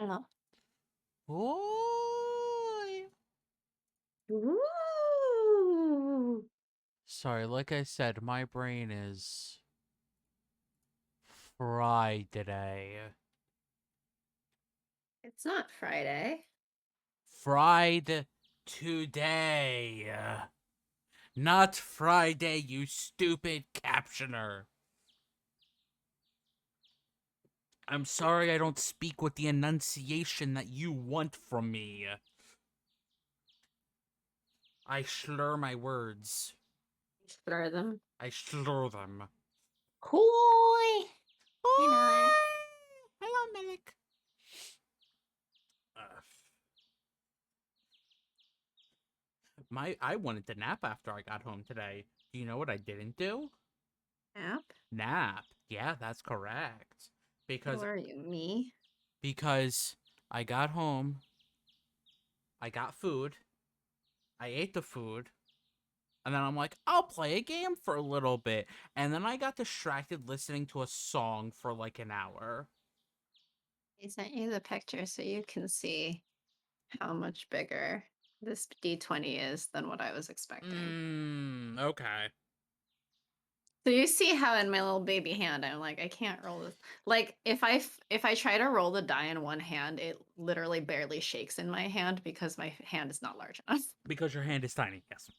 Hello. Oi. Ooh. Sorry, like I said, my brain is fried today. It's not Friday. Fried today. Not Friday, you stupid captioner. I'm sorry I don't speak with the enunciation that you want from me. I slur my words. Throw them. I slur them. Cool. Hey, Malik. Hello, Malik. I wanted to nap after I got home today. Do you know what I didn't do? App? Nap. Yeah, that's correct. Who Because are you? Me? because I got home, I got food, I ate the food, and then I'm like, I'll play a game for a little bit. And then I got distracted listening to a song for like an hour. I sent you the picture so you can see how much bigger this D20 is than what I was expecting. Okay. So you see how in my little baby hand, I'm like, I can't roll this. Like if I try to roll the die in one hand, it literally barely shakes in my hand because my hand is not large enough. Because your hand is tiny, yes.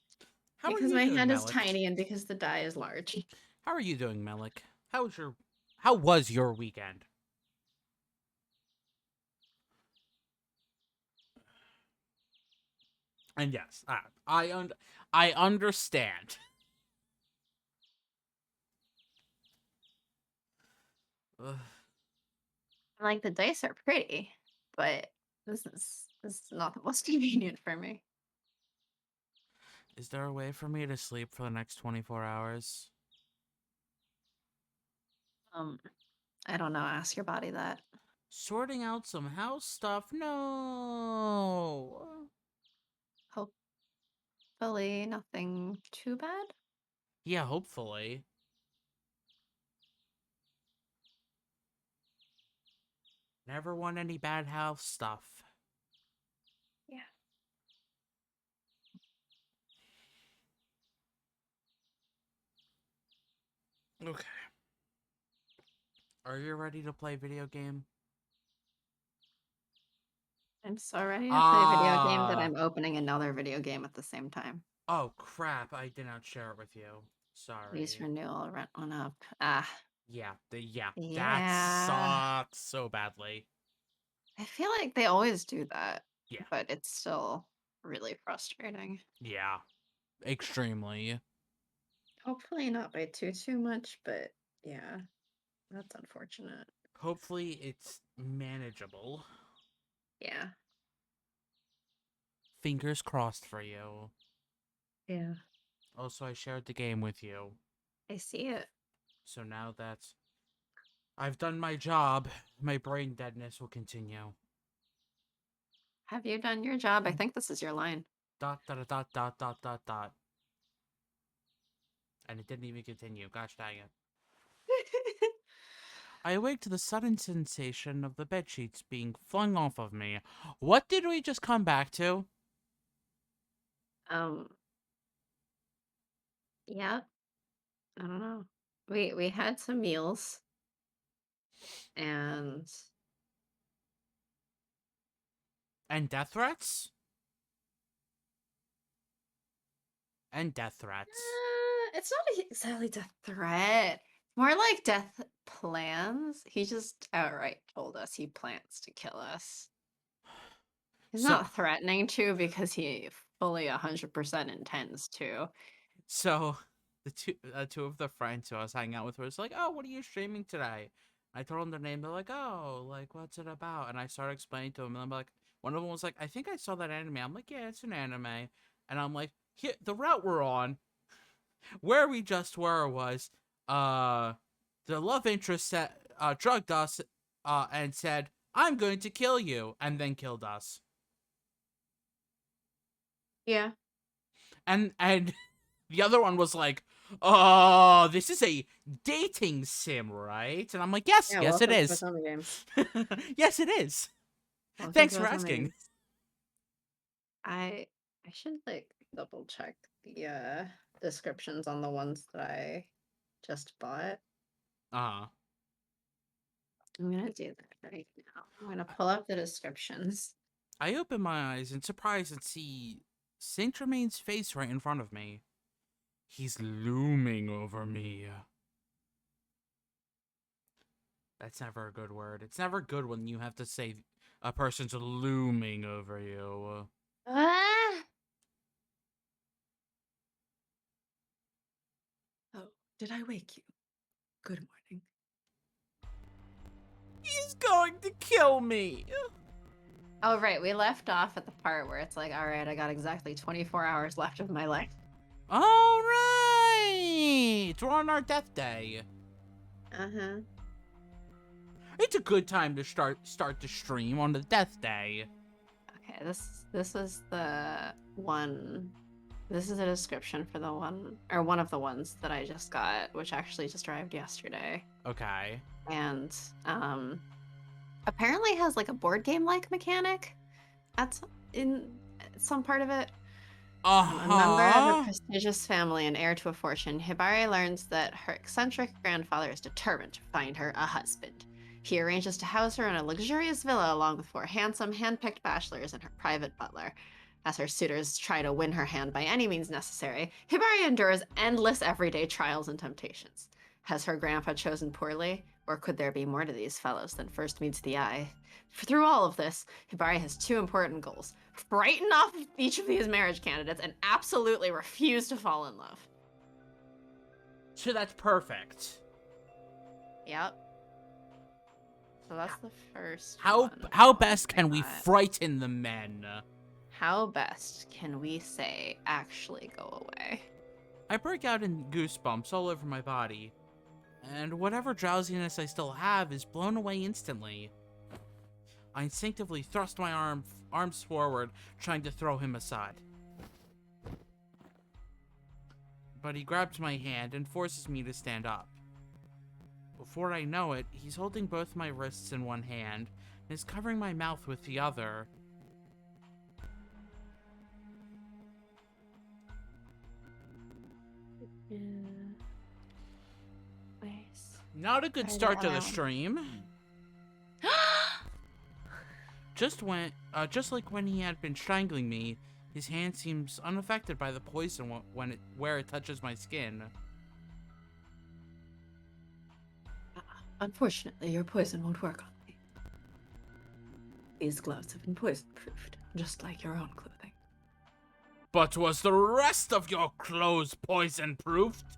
How are Because you my doing, hand is Malik? tiny and because the die is large. How are you doing, Malik? How was your weekend? And yes, I understand. Ugh. Like the dice are pretty, but this is not the most convenient for me. Is there a way for me to sleep for the next 24 hours? Um, I don't know. Ask your body that. Sorting out some house stuff? No. Hopefully, nothing too bad. Yeah, hopefully. Never want any bad house stuff. Yeah. Okay. Are you ready to play video game? I'm so ready to play a video game that Ah. I'm opening another video game at the same time. Oh, crap. I did not share it with you. Lease Sorry. renewal rent one up. Ah, Yeah, that yeah. sucks so badly. I feel like they always do that, Yeah, but it's still really frustrating. yeah, extremely. Hopefully not by too much, but yeah, that's unfortunate. Hopefully it's manageable. Yeah. Fingers crossed for you. Yeah. Also, I shared the game with you. I see it. So now that I've done my job, my brain deadness will continue. Have you done your job? I think this is your line. Dot, dot, dot, dot, dot, dot, dot. And it didn't even continue. Gosh dang it. I awake to the sudden sensation of the bedsheets being flung off of me. What did we just come back to? um, yeah, I don't know. We had some meals and And death threats? And death threats. it's not exactly death threat. More like death plans. He just outright told us he plans to kill us. He's So, not threatening to because he fully 100% intends to. so the two of the friends who I was hanging out with was like, "Oh, what are you streaming today?" I told them their name. They're like, "Oh, like what's it about?" And I started explaining to them. And I'm like, one of them was like, "I think I saw that anime." I'm like, "Yeah, it's an anime." And I'm like, "Here, the route we're on, where we just were was, uh, the love interest drugged us, and said, 'I'm going to kill you,' and then killed us." Yeah. And the other one was like, "Oh, this is a dating sim, right?" And I'm like, "Yes, Yeah, yes, it welcome to the is. zombie games. Yes, it is." Welcome Thanks to for us asking. remains. I should like double check the descriptions on the ones that I just bought. Uh-huh. I'm gonna do that right now. I'm gonna pull up the descriptions. I open my eyes in surprise and see Saint-Germain's face right in front of me. He's looming over me. That's never a good word. It's never good when you have to say a person's looming over you. Ah! Oh, did I wake you? Good morning. He's going to kill me. Oh, right. We left off at the part where it's like, all right, I got exactly 24 hours left of my life. All right. We're on our death day. Uh-huh. It's a good time to start the stream on the death day. Okay, this is the one. This is a description for the one, or one of the ones that I just got, which actually just arrived yesterday. Okay. And apparently has like a board game like mechanic in some part of it. A member of a Uh-huh. prestigious family and heir to a fortune, Hibari learns that her eccentric grandfather is determined to find her a husband. He arranges to house her in a luxurious villa along with 4 handsome, hand-picked bachelors and her private butler. As her suitors try to win her hand by any means necessary, Hibari endures endless everyday trials and temptations. Has her grandpa chosen poorly, or could there be more to these fellows than first meets the eye? Through all of this, Hibari has 2 important goals: frighten off each of these marriage candidates and absolutely refuse to fall in love. So that's perfect. Yep. So that's the first How one. best can we frighten the men? How best can we say actually go away? I break out in goosebumps all over my body, and whatever drowsiness I still have is blown away instantly. I instinctively thrust my arms forward, trying to throw him aside. But he grabs my hand and forces me to stand up. Before I know it, he's holding both my wrists in one hand and is covering my mouth with the other. Nice. Not a good start to the stream. Just like when he had been strangling me, his hand seems unaffected by the poison where it touches my skin. Unfortunately, your poison won't work on me. These gloves have been poison-proofed, just like your own clothing. But was the rest of your clothes poison-proofed?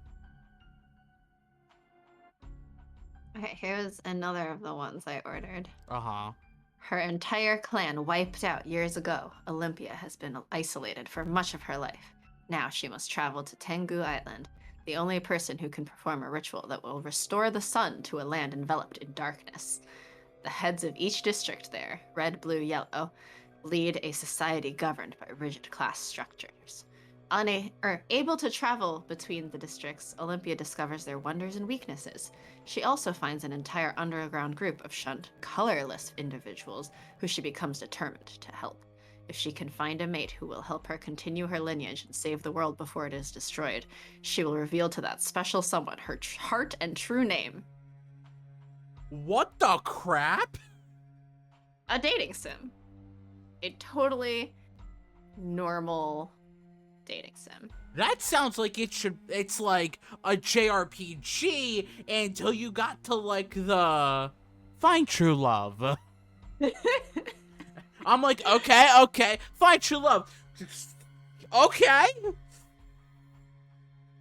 Okay, here's another of the ones I ordered. Uh-huh. Her entire clan wiped out years ago. Olympia has been isolated for much of her life. Now she must travel to Tengu Island, the only person who can perform a ritual that will restore the sun to a land enveloped in darkness. The heads of each district there, red, blue, yellow, lead a society governed by rigid class structures. Able to travel between the districts, Olympia discovers their wonders and weaknesses. She also finds an entire underground group of shunned, colorless individuals who she becomes determined to help. If she can find a mate who will help her continue her lineage and save the world before it is destroyed, she will reveal to that special someone her heart and true name. What the crap? A dating sim. A totally normal dating sim. That sounds like it's like a JRPG until you got to like the find true love. I'm like, okay, find true love. Okay.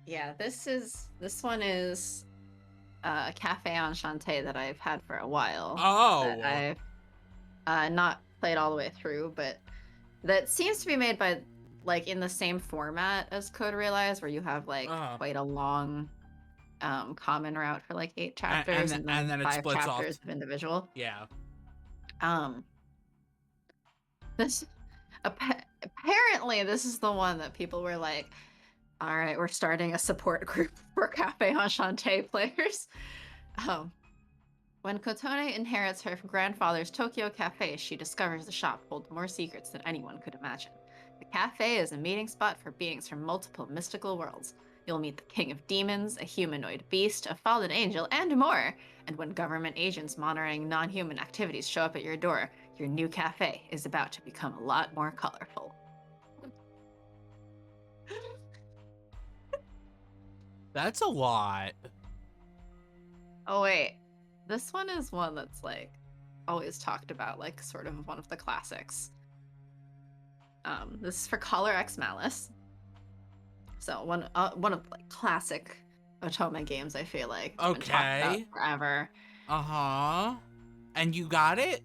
Yeah, this one is a cafe enchanté that I've had for a while. Oh. That I've not played all the way through, but that seems to be made by like in the same format as Code Realize, where you have like quite a long common route for like 8 chapters and then it 5 splits chapters off. of individual. Yeah. This apparently this is the one that people were like, all right, we're starting a support group for Cafe Enchanté players. When Kotone inherits her grandfather's Tokyo Cafe, she discovers the shop holds more secrets than anyone could imagine. The cafe is a meeting spot for beings from multiple mystical worlds. You'll meet the king of demons, a humanoid beast, a fallen angel, and more. And when government agents monitoring non-human activities show up at your door, your new cafe is about to become a lot more colorful. That's a lot. Oh wait, this one is one that's like always talked about, like sort of one of the classics. This is for Collar X Malice. So one of the, like, classic Otome games. I feel like it's been talked about Okay. forever. And you got it?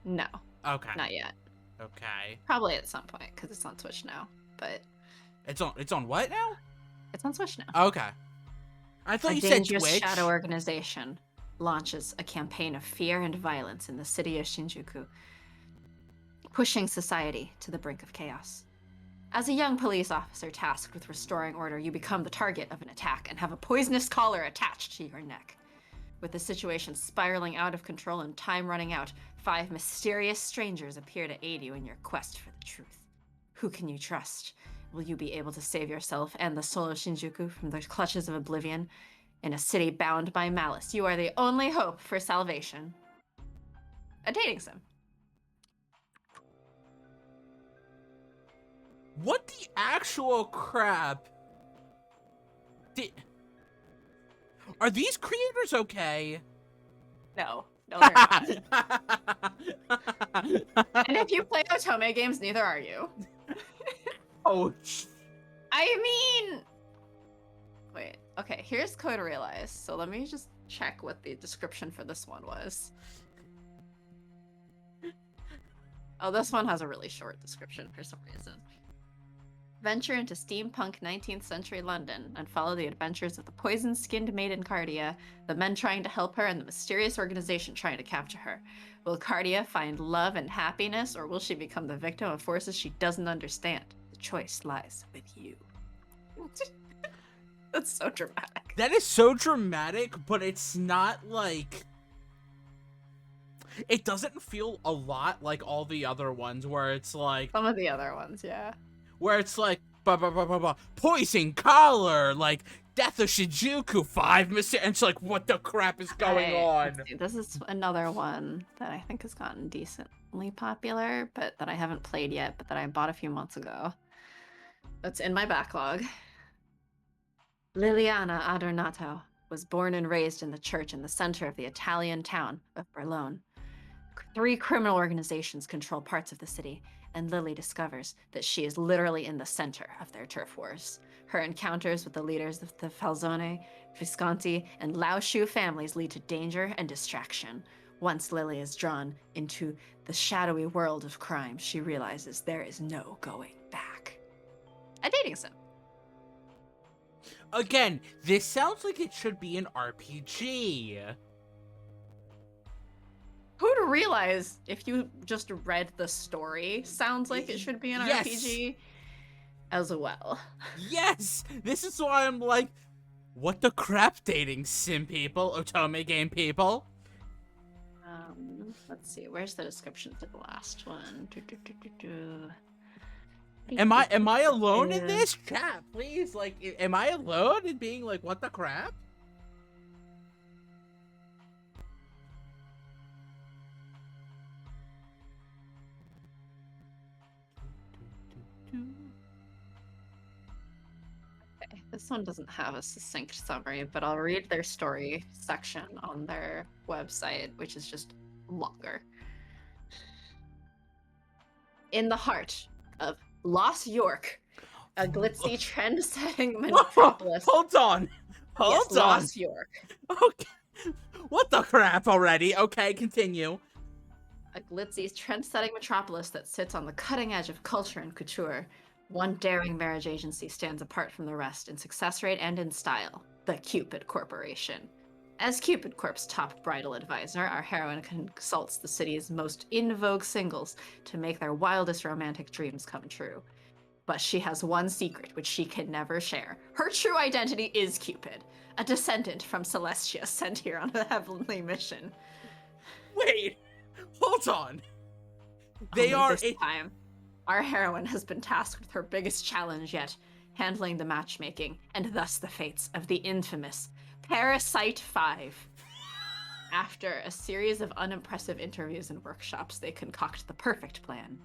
No, Okay. not yet. Okay. Probably at some point because it's on Switch now. But It's on what now? it's on Switch now. Okay. I thought A you said dangerous Twitch. shadow organization launches a campaign of fear and violence in the city of Shinjuku, pushing society to the brink of chaos. As a young police officer tasked with restoring order, you become the target of an attack and have a poisonous collar attached to your neck. With the situation spiraling out of control and time running out, 5 mysterious strangers appear to aid you in your quest for the truth. Who can you trust? Will you be able to save yourself and the soul of Shinjuku from the clutches of oblivion? In a city bound by malice, you are the only hope for salvation. A dating sim. What the actual crap? Are these creators okay? No, they're not. And if you play Otome games, neither are you. Oh. I mean, wait. Okay, here's Code Realize. So let me just check what the description for this one was. Oh, this one has a really short description for some reason. Venture into steampunk 19th century London and follow the adventures of the poison-skinned maiden Cardia, the men trying to help her, and the mysterious organization trying to capture her. Will Cardia find love and happiness, or will she become the victim of forces she doesn't understand? The choice lies with you. That's so dramatic. That is so dramatic, but it's not like... It doesn't feel a lot like all the other ones where it's like... Some of the other ones, yeah. Where it's like, poison collar, like, death of Shinjuku, 5 mistakes, and it's like, what the crap is going on? Let's see, this is another one that I think has gotten decently popular, but that I haven't played yet, but that I bought a few months ago. That's in my backlog. Liliana Adornato was born and raised in the church in the center of the Italian town of Berlone. 3 criminal organizations control parts of the city, and Lily discovers that she is literally in the center of their turf wars. Her encounters with the leaders of the Falzone, Visconti, and Laoshu families lead to danger and distraction. Once Lily is drawn into the shadowy world of crime, she realizes there is no going back. A dating sim. Again, this sounds like it should be an RPG. Who'd realize if you just read the story, sounds like it should be an RPG as well. Yes! This is why I'm like, what the crap, dating sim people, Otome game people? Let's see, where's the description to the last one? Am I alone in this? Chat, please, like, am I alone in being like, what the crap? Okay, this one doesn't have a succinct summary, but I'll read their story section on their website, which is just longer. In the heart of Los York, a glitzy trend-setting metropolis. Hold on. Hold on. Los York. Okay. What the crap already? Okay, continue. A glitzy trend-setting metropolis that sits on the cutting edge of culture and couture. One daring marriage agency stands apart from the rest in success rate and in style, the Cupid Corporation. As Cupid Corp's top bridal advisor, our heroine consults the city's most in vogue singles to make their wildest romantic dreams come true. But she has one secret which she can never share. Her true identity is Cupid, a descendant from Celestia sent here on a heavenly mission. Wait, hold on. They Only are this time, our heroine has been tasked with her biggest challenge yet, handling the matchmaking and thus the fates of the infamous Parasite 5. After a series of unimpressive interviews and workshops, they concoct the perfect plan.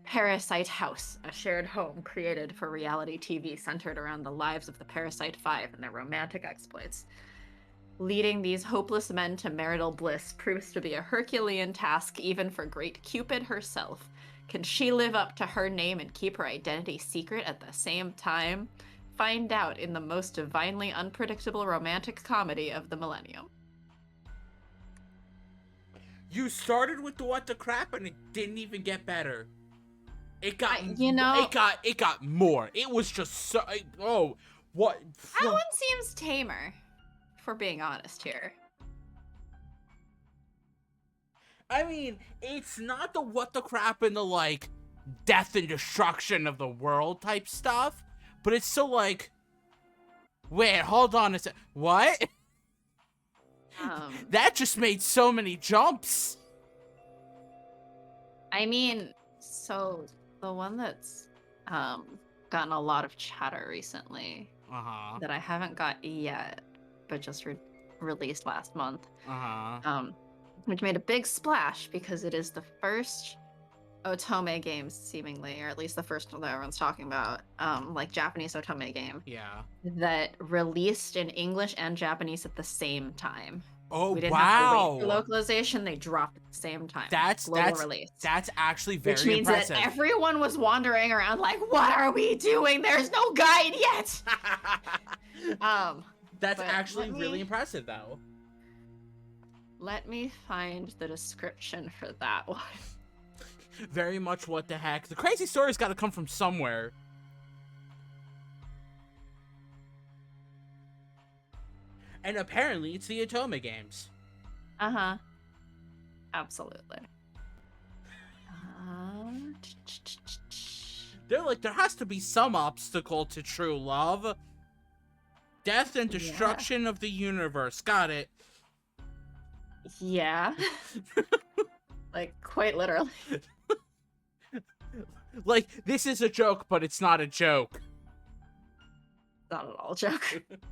Parasite House, a shared home created for reality TV centered around the lives of the Parasite 5 and their romantic exploits. Leading these hopeless men to marital bliss proves to be a Herculean task even for great Cupid herself. Can she live up to her name and keep her identity secret at the same time? Find out in the most divinely unpredictable romantic comedy of the millennium. You started with the what the crap and it didn't even get better. It got it got more. It was just so what that one seems tamer, for being honest here. I mean, it's not the what the crap and the like death and destruction of the world type stuff, but it's still like, wait, hold on a sec. What? That just made so many jumps. I mean, so the one that's gotten a lot of chatter recently that I haven't got yet, but just released last month, which made a big splash because it is the first otome game, seemingly, or at least the first one that everyone's talking about, like Japanese otome game, that released in English and Japanese at the same time. Oh, we didn't have to wait for localization; they dropped at the same time. That's release. That's actually very which means impressive. That everyone was wandering around like, "What are we doing? There's no guide yet." That's actually really impressive, though. Let me find the description for that one. Very much what the heck. The crazy story's got to come from somewhere. And apparently it's the Otome games. Absolutely. They're like, there has to be some obstacle to true love. Death and destruction of the universe. Got it. Yeah. Like, quite literally. Like, this is a joke, but it's not a joke. Not at all a joke. Let's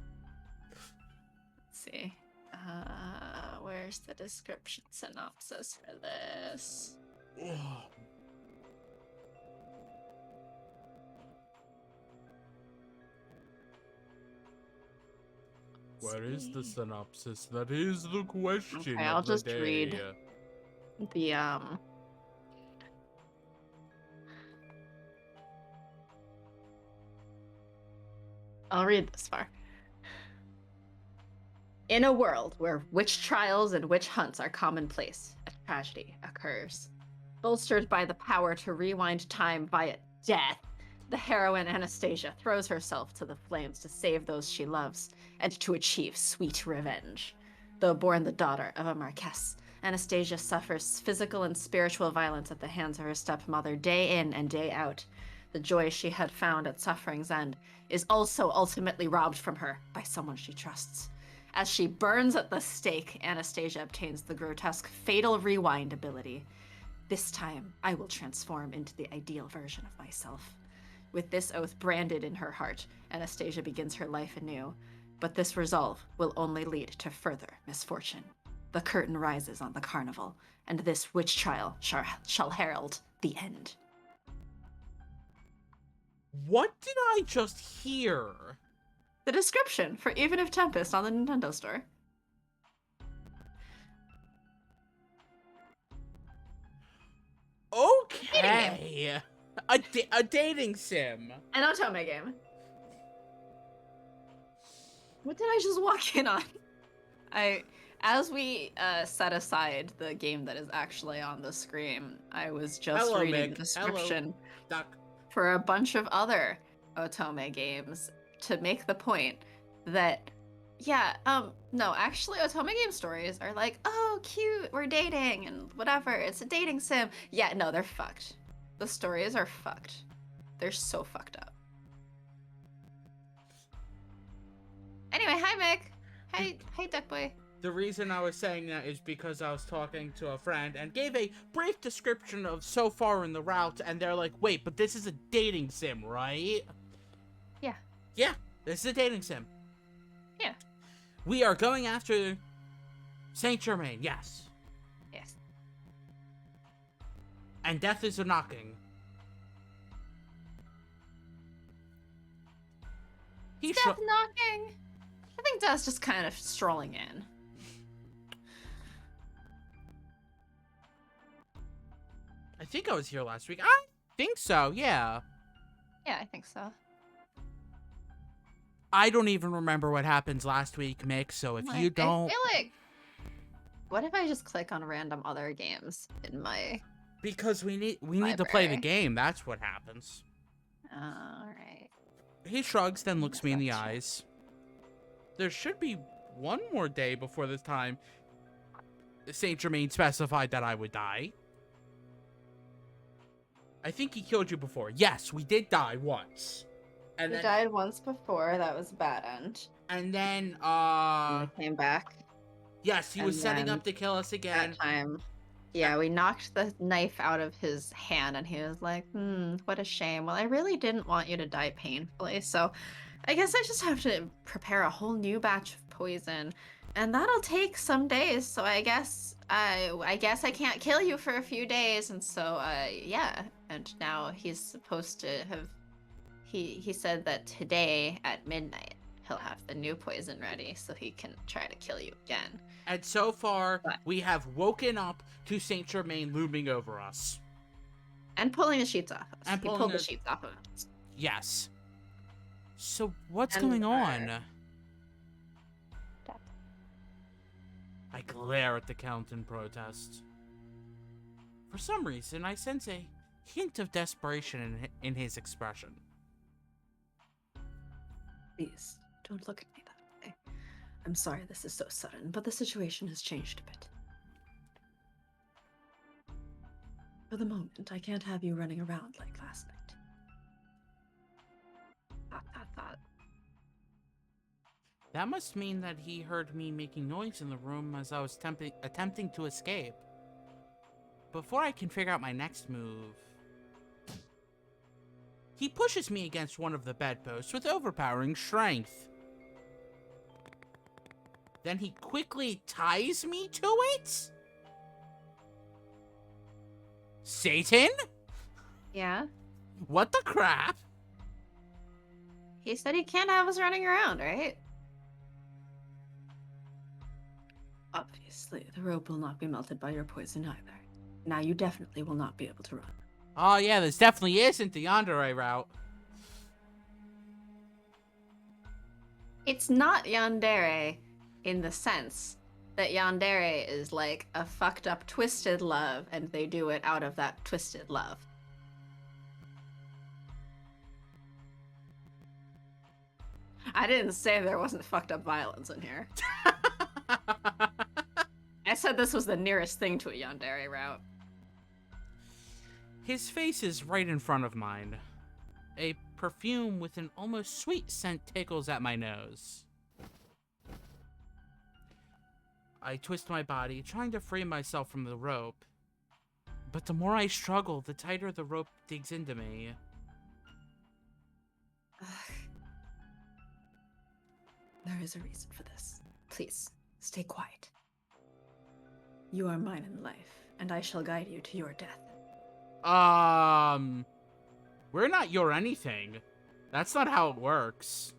see. Where's the description synopsis for this? Where is the synopsis? That is the question. Okay, I'll just read the I'll read this far. In a world where witch trials and witch hunts are commonplace, a tragedy occurs. Bolstered by the power to rewind time via death, the heroine Anastasia throws herself to the flames to save those she loves and to achieve sweet revenge. Though born the daughter of a marquess, Anastasia suffers physical and spiritual violence at the hands of her stepmother day in and day out. The joy she had found at suffering's end is also ultimately robbed from her by someone she trusts. As she burns at the stake, Anastasia obtains the grotesque fatal rewind ability. This time, I will transform into the ideal version of myself. With this oath branded in her heart, Anastasia begins her life anew. But this resolve will only lead to further misfortune. The curtain rises on the carnival, and this witch trial shall herald the end. What did I just hear? The description for Even If Tempest on the Nintendo Store. Okay. A dating sim. An otome game. What did I just walk in on? As we set aside the game that is actually on the screen, I was just reading the description for a bunch of other otome games to make the point that, no, actually otome game stories are like, oh, cute, we're dating and whatever, it's a dating sim. Yeah, no, they're fucked. The stories are fucked. They're so fucked up. Anyway, hi Mick. Hi Duck Boy. The reason I was saying that is because I was talking to a friend and gave a brief description of so far in the route, and they're like, wait, but this is a dating sim, right? Yeah. Yeah, this is a dating sim. Yeah. We are going after Saint-Germain, yes. Yes. And death is a knocking. He's death knocking. I think Death's just kind of strolling in. I think I was here last week. I think so, yeah. Yeah, I think so. I don't even remember what happened last week, Mick, so if you don't... I feel like... What if I just click on random other games in my... Because we need to play the game, that's what happens. Alright. He shrugs, then looks me in the eyes. There should be one more day before this time Saint-Germain specified that I would die. I think he killed you before. Yes, we did die once. And we then, died once before. That was a bad end. And then, and we came back. Yes, he was setting up to kill us again. That time, yeah, we knocked the knife out of his hand, and he was like, what a shame. Well, I really didn't want you to die painfully, so I guess I just have to prepare a whole new batch of poison, and that'll take some days, so I guess I can't kill you for a few days, and so, yeah. And now he's supposed to have... He said that today at midnight he'll have the new poison ready so he can try to kill you again. And so far, we have woken up to Saint-Germain looming over us. And pulling the sheets off us. He pulled the sheets off of us. Yes. So what's going on? I glare at the Count in protest. For some reason, I sense a hint of desperation in his expression. Please, don't look at me that way. I'm sorry this is so sudden, but the situation has changed a bit. For the moment, I can't have you running around like last night. Thought. That must mean that he heard me making noise in the room as I was attempting to escape. Before I can figure out my next move... He pushes me against one of the bedposts with overpowering strength. Then he quickly ties me to it? Satan? Yeah? What the crap? He said he can't have us running around, right? Obviously, the rope will not be melted by your poison either. Now you definitely will not be able to run. Oh yeah, this definitely isn't the yandere route. It's not yandere in the sense that yandere is like a fucked up twisted love and they do it out of that twisted love. I didn't say there wasn't fucked up violence in here. I said this was the nearest thing to a yandere route. His face is right in front of mine. A perfume with an almost sweet scent tickles at my nose. I twist my body, trying to free myself from the rope. But the more I struggle, the tighter the rope digs into me. There is a reason for this. Please, stay quiet. You are mine in life, and I shall guide you to your death. We're not your anything. That's not how it works.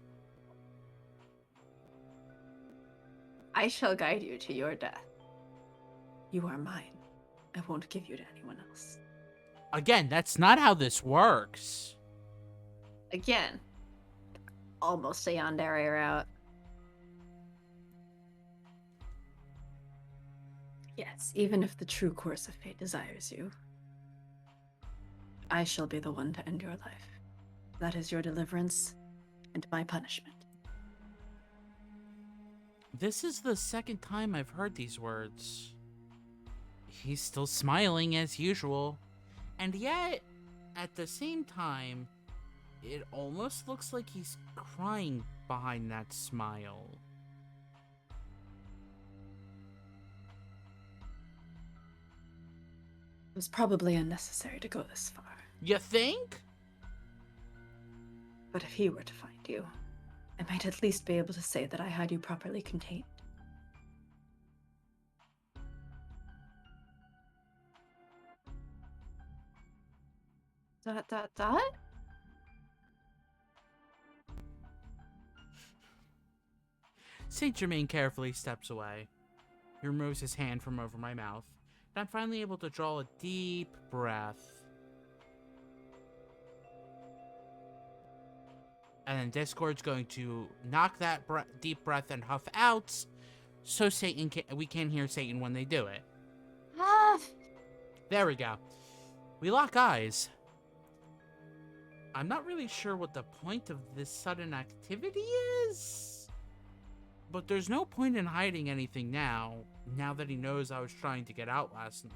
I shall guide you to your death. You are mine. I won't give you to anyone else. Again, that's not how this works. Again, almost a yandere route. Yes, even if the true course of fate desires you, I shall be the one to end your life. That is your deliverance and my punishment. This is the second time I've heard these words. He's still smiling as usual, and yet, at the same time, It almost looks like he's crying behind that smile. It was probably unnecessary to go this far. You think? But if he were to find you, I might at least be able to say that I had you properly contained. Dot, dot, dot? Saint-Germain carefully steps away. He removes his hand from over my mouth, and I'm finally able to draw a deep breath. And then Discord's going to knock that deep breath and huff out, so we can't hear Satan when they do it. Ah! There we go. We lock eyes. I'm not really sure what the point of this sudden activity is, but there's no point in hiding anything now that he knows I was trying to get out last night.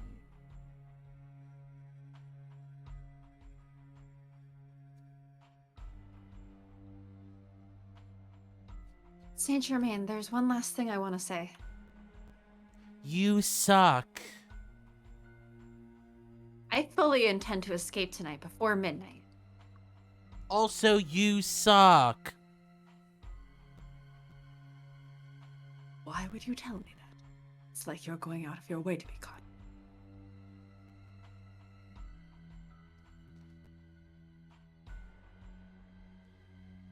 Saint-Germain, there's one last thing I want to say. You suck. I fully intend to escape tonight before midnight. Also, you suck. Why would you tell me that? It's like you're going out of your way to be caught.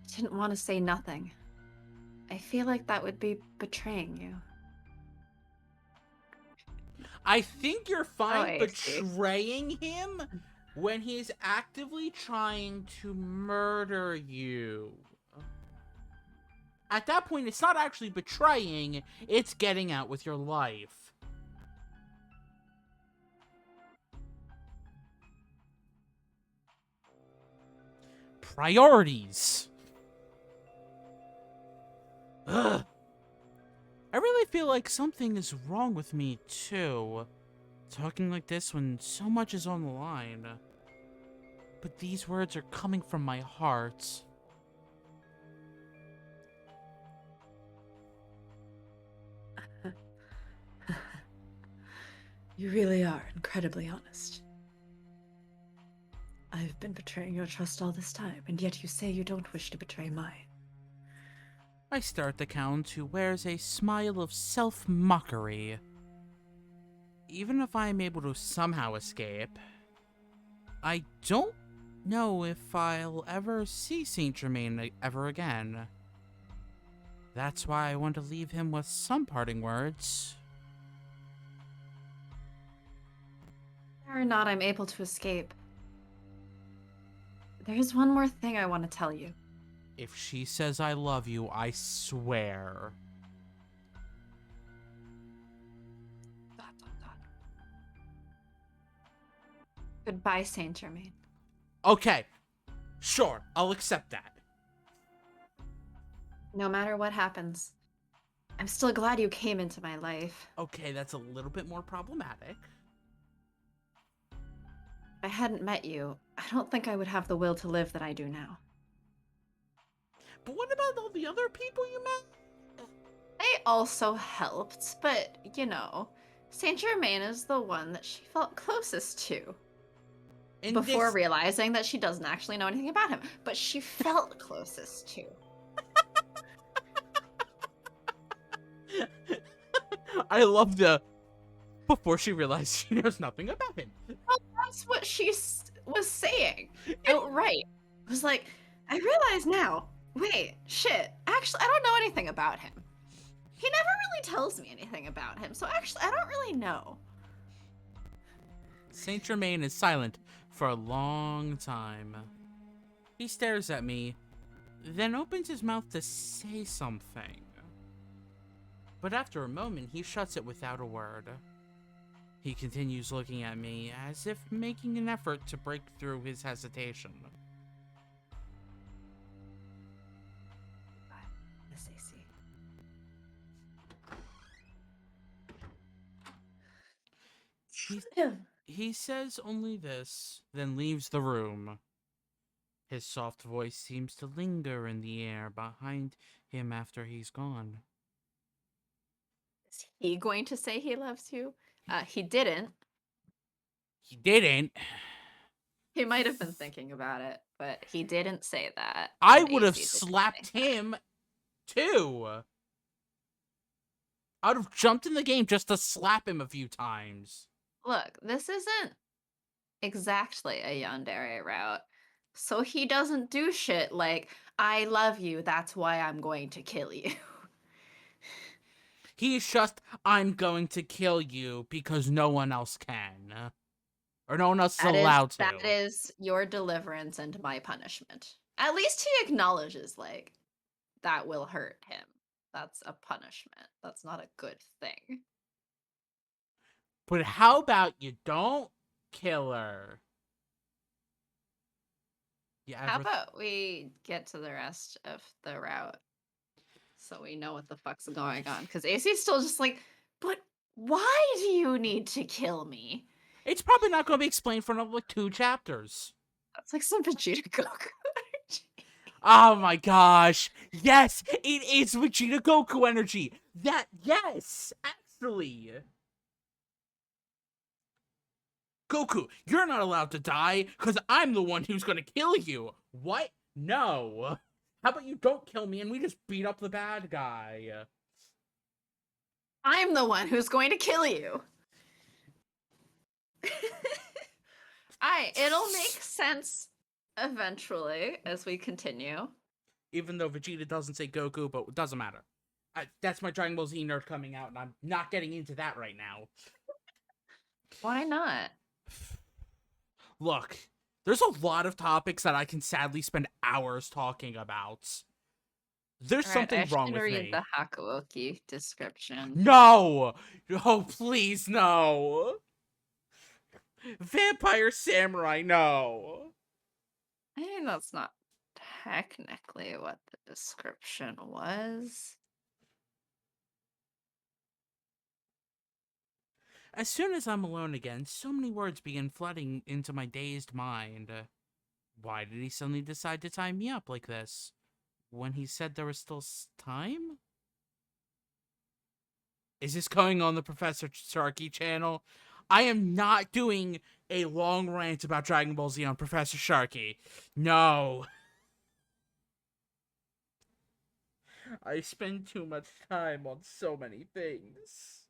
I didn't want to say nothing. I feel like that would be betraying you. I think you're fine see. betraying him when he's actively trying to murder you. At that point, it's not actually betraying, it's getting out with your life. Priorities. Ugh. I really feel like something is wrong with me, too. Talking like this when so much is on the line. But these words are coming from my heart. You really are incredibly honest. I've been betraying your trust all this time, and yet you say you don't wish to betray mine. I stare at the Count, who wears a smile of self-mockery. Even if I am able to somehow escape, I don't know if I'll ever see Saint-Germain ever again. That's why I want to leave him with some parting words. Whether or not I'm able to escape, there's one more thing I want to tell you. If she says I love you, I swear. Dot, dot, dot. Goodbye, Saint-Germain. Okay, sure, I'll accept that. No matter what happens, I'm still glad you came into my life. Okay, that's a little bit more problematic. If I hadn't met you, I don't think I would have the will to live that I do now. But what about all the other people you met? They also helped, but, you know, Saint-Germain is the one that she felt closest to. Before realizing that she doesn't actually know anything about him. But she felt closest to. I love the... Before she realized she knows nothing about him. Well, that's what she was saying outright. It was like, I realize now. Wait, shit. Actually, I don't know anything about him. He never really tells me anything about him, so actually, I don't really know. Saint-Germain is silent for a long time. He stares at me, then opens his mouth to say something. But after a moment, he shuts it without a word. He continues looking at me as if making an effort to break through his hesitation. He says only this, then leaves the room. His soft voice seems to linger in the air behind him after he's gone. Is he going to say he loves you? He didn't. He didn't. He might have been thinking about it, but he didn't say that, I and would have AC didn't say slapped that. him too. I would have jumped in the game just to slap him a few times. Look, this isn't exactly a yandere route. So he doesn't do shit like, I love you, that's why I'm going to kill you. He's just, I'm going to kill you because no one else can. Or no one else is That is allowed that to. is your deliverance and my punishment. At least he acknowledges like that will hurt him. That's a punishment. That's not a good thing. But how about you don't kill her? You How ever about we get to the rest of the route so we know what the fuck's going on? Because AC's still just like, but why do you need to kill me? It's probably not going to be explained for another like 2 chapters. That's like some Vegeta Goku energy. Oh my gosh. Yes, it is Vegeta Goku energy. Yes, actually. Goku, you're not allowed to die because I'm the one who's going to kill you. What? No. How about you don't kill me and we just beat up the bad guy? I'm the one who's going to kill you. It'll make sense eventually as we continue. Even though Vegeta doesn't say Goku, but it doesn't matter. That's my Dragon Ball Z nerd coming out, and I'm not getting into that right now. Why not? Look, there's a lot of topics that I can sadly spend hours talking about. There's All right, I something wrong should with read me. the Hakuoki description. No! Oh, please, no! Vampire Samurai, no! I mean, that's not technically what the description was. As soon as I'm alone again, so many words begin flooding into my dazed mind. Why did he suddenly decide to tie me up like this? When he said there was still time? Is this going on the Professor Sharky channel? I am not doing a long rant about Dragon Ball Z on Professor Sharky. No. I spend too much time on so many things.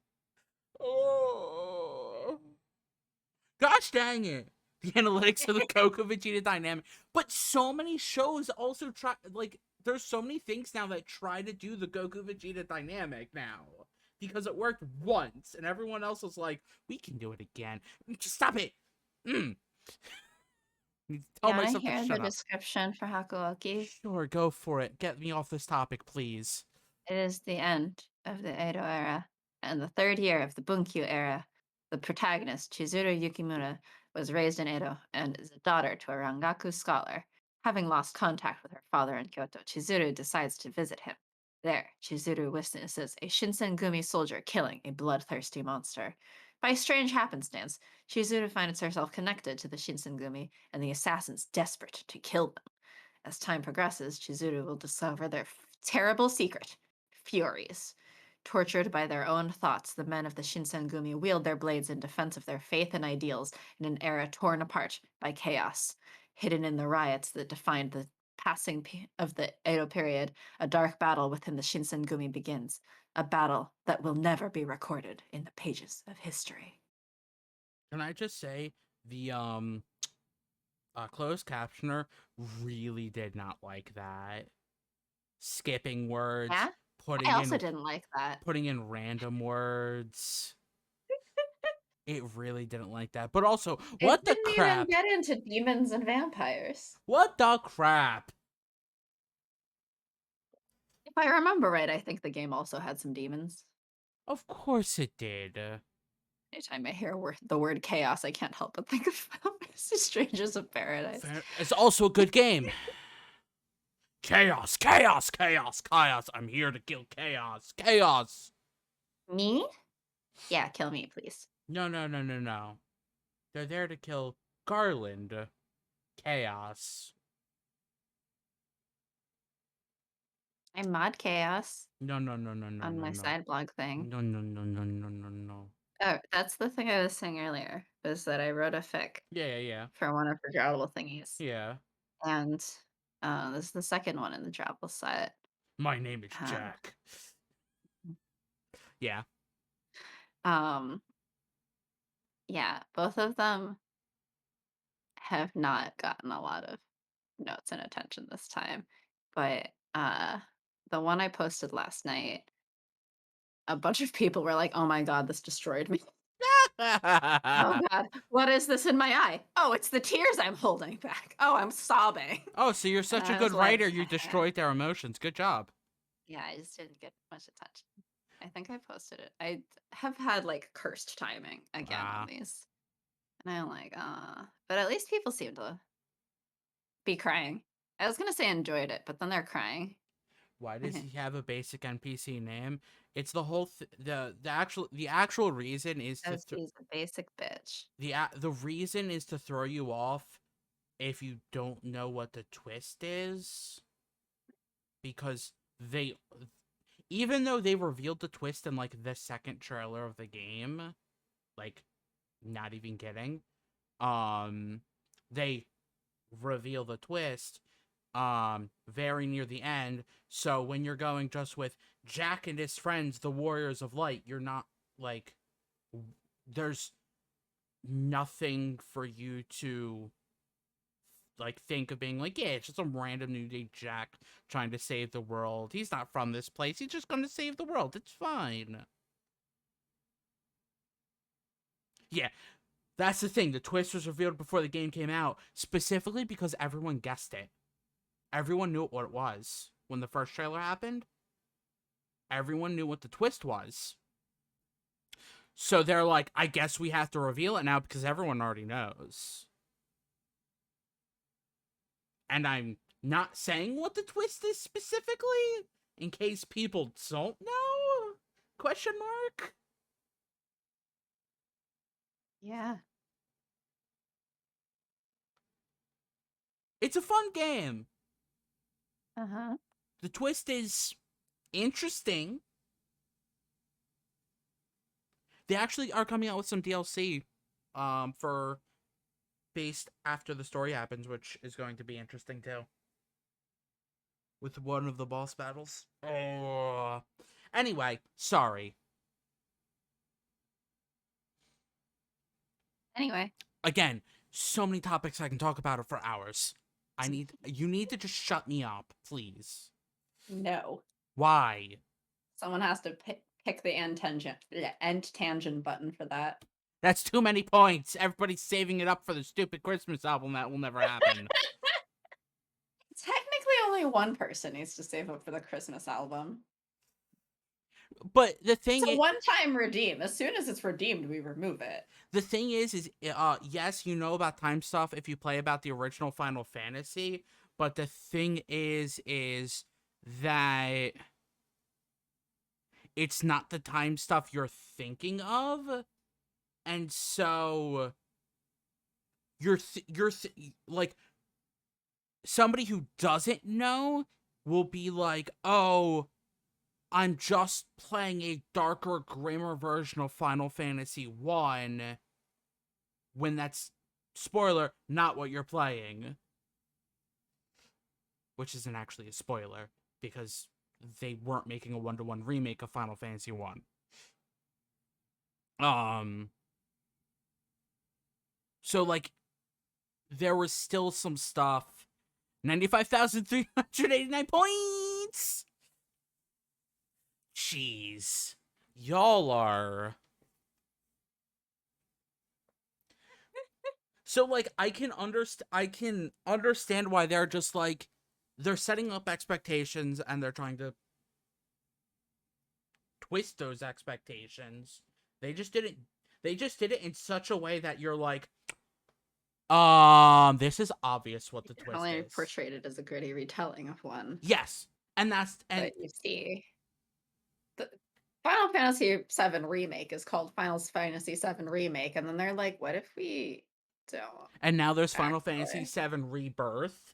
Oh. Gosh dang it. The analytics of the Goku Vegeta dynamic. But so many shows also try, like, there's so many things now that try to do the Goku Vegeta dynamic now. Because it worked once, and everyone else was like, we can do it again. Just stop it. Tell You want to myself to hear the shut up. description for Hakuoki? Sure, go for it. Get me off this topic, please. It is the end of the Edo era and the third year of the Bunkyo era. The protagonist, Chizuru Yukimura, was raised in Edo and is a daughter to a Rangaku scholar. Having lost contact with her father in Kyoto, Chizuru decides to visit him. There, Chizuru witnesses a Shinsengumi soldier killing a bloodthirsty monster. By strange happenstance, Chizuru finds herself connected to the Shinsengumi and the assassins desperate to kill them. As time progresses, Chizuru will discover their terrible secret. Furies. Tortured by their own thoughts, the men of the Shinsengumi wield their blades in defense of their faith and ideals in an era torn apart by chaos. Hidden in the riots that defined the passing of the Edo period, a dark battle within the Shinsengumi begins. A battle that will never be recorded in the pages of history. Can I just say, the, closed captioner really did not like that. Skipping words, Yeah? I also didn't like that. putting in random words. It really didn't like that. But also, It what the didn't even crap? get into demons and vampires. What the crap? If I remember right, I think the game also had some demons. Of course it did. Anytime I hear the word chaos, I can't help but think of Strangers of Paradise. It's also a good game. Chaos, chaos, chaos, chaos. I'm here to kill chaos. Chaos. Me? Yeah, kill me, please. No, no, no, no, no. They're there to kill Garland. Chaos. I mod chaos No, no, no, no, no, on no, my no. side blog thing. No, no, no, no, no, no, no. Oh, that's the thing I was saying earlier, was that I wrote a fic Yeah, yeah, yeah. for one of her drawable thingies. Yeah. And this is the second one in the drawable set. My name is Um, Jack. Yeah. um, yeah, both of them have not gotten a lot of notes and attention this time. But the one I posted last night, a bunch of people were like, "Oh my god, this destroyed me." Oh god, what is this in my eye? Oh, it's the tears I'm holding back. Oh, I'm sobbing. Oh, so you're And such a I good was like, writer. You destroyed their emotions. Good job. yeah, I just didn't get much attention. I think I posted it. I have had like cursed timing again on Ah. these. And I'm like, but at least people seem to be crying. I was gonna say enjoyed it, but then they're crying. Why does he have a basic NPC name? It's the whole the actual reason is to Because he's a basic bitch. the reason is to throw you off if you don't know what the twist is, because they even though they revealed the twist in like the second trailer of the game, like not even kidding, um they reveal the twist very near the end. So when you're going just with Jack and his friends, the Warriors of Light, you're not like there's nothing for you to like think of being like, yeah, it's just some random new day Jack trying to save the world. He's not from this place. He's just gonna save the world. It's fine. Yeah, that's the thing. The twist was revealed before the game came out, specifically because everyone guessed it. Everyone knew what it was when the first trailer happened. Everyone knew what the twist was. So they're like, I guess we have to reveal it now because everyone already knows. And I'm not saying what the twist is specifically in case people don't know? Question mark? Yeah. It's a fun game. Uh-huh. The twist is interesting. They actually are coming out with some DLC for based after the story happens, which is going to be interesting too. With one of the boss battles. Oh. Anyway, sorry. Anyway, Again, so many topics I can talk about it for hours. You need to just shut me up, please. no. Why? Someone has to pick the end tangent button for that. That's too many points. Everybody's saving it up for the stupid Christmas album that will never happen. Technically, only one person needs to save up for the Christmas album. But the It's thing a is, one-time redeem. As soon as it's redeemed, we remove it. yes, you know about time stuff if you play about the original Final Fantasy, but the thing is that it's not the time stuff you're thinking of, and so like somebody who doesn't know will be like, oh, I'm just playing a darker, grimmer version of Final Fantasy 1 when that's, spoiler, not what you're playing. Which isn't actually a spoiler, because they weren't making a 1-to-1 remake of Final Fantasy 1. So, like, there was still some stuff. 95,389 points! Jeez. Y'all are... So, like, I can understand why they're just, like, they're setting up expectations and they're trying to twist those expectations. They just did it in such a way that you're like, this is obvious what the twist Only is. portrayed it as a gritty retelling of one. Yes. But you see, the Final Fantasy VII Remake is called Final Fantasy VII Remake, and then they're like, what if we don't? And now there's Final Fantasy Actually. VII Rebirth.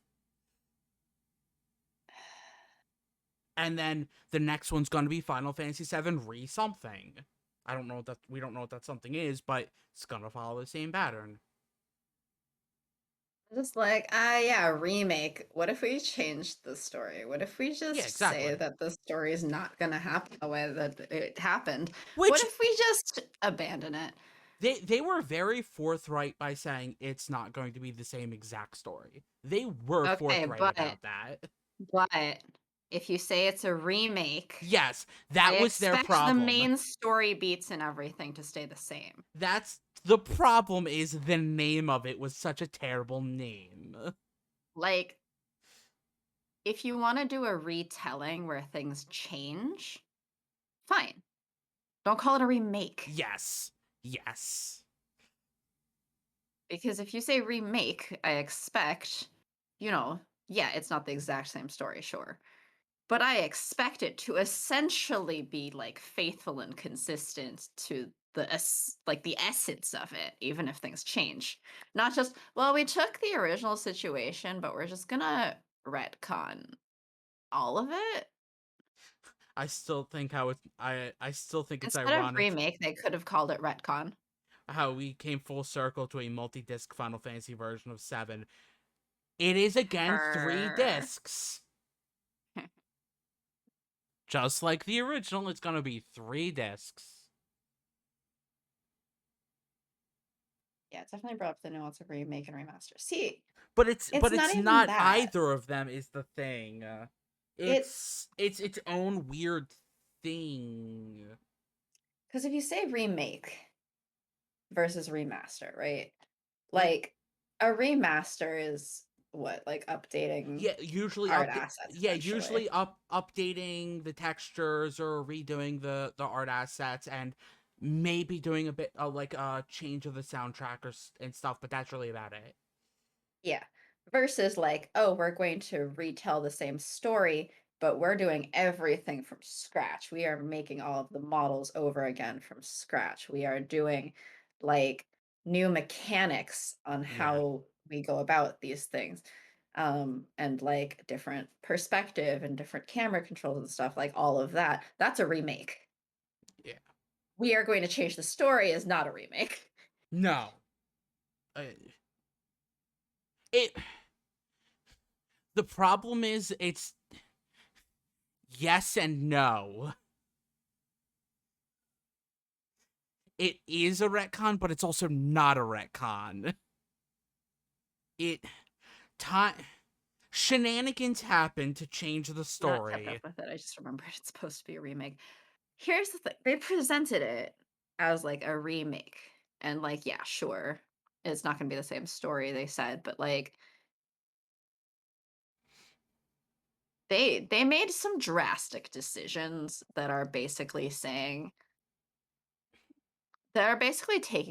and then the next one's going to be Final Fantasy VII re something. I don't know what that we don't know what that something is, but it's gonna follow the same pattern. Just like, yeah, remake. What if we change the story? What if we Yeah, just say exactly. that the story is not going to happen the way that it happened? What Which if we just abandon it? they were very forthright by saying it's not going to be the same exact story. They were Okay, forthright about that. but if you say it's a remake, Yes, I that was their expect the problem. main story beats and everything to stay the same. That's the problem is the name of it was such a terrible name. Like, if you want to do a retelling where things change, fine. Don't call it a remake. Yes. Yes. Because if you say remake, I expect, yeah, it's not the exact same story, sure. But I expect it to essentially be like faithful and consistent to the essence of it, even if things change. Not just, well, we took the original situation, but we're just gonna retcon all of it. I still think how it's I still think it's Instead of ironic remake, they could have called it retcon. how we came full circle to a multi-disc Final Fantasy version of 7. It is again 3 Her. discs. Just like the original, it's going to be 3 discs. Yeah, it definitely brought up the nuance of remake and remaster. See, But it's not it's even not that. either of them is the thing. It's It's its own weird thing. because if you say remake versus remaster, right? Yep. Like a remaster is what, like updating Yeah, usually art assets essentially. updating the textures or redoing the art assets and maybe doing a bit like a change of the soundtrack and stuff, but that's really about it. Yeah. Versus like, oh, we're going to retell the same story, but we're doing everything from scratch. We are making all of the models over again from scratch. We are doing like new mechanics on Yeah. how we go about these things. And like different perspective and different camera controls and stuff, like all of that. That's a remake. Yeah. We are going to change the story is not a remake. No. Uh, it the problem is it's yes and no. It is a retcon, but it's also not a retcon. It time shenanigans happen to change the Not kept up story. with it. I just remembered it's supposed to be a remake. Here's the thing, they presented it as, like, a remake, and, like, yeah, sure, it's not gonna be the same story, they said, but, like, they made some drastic decisions that are basically taking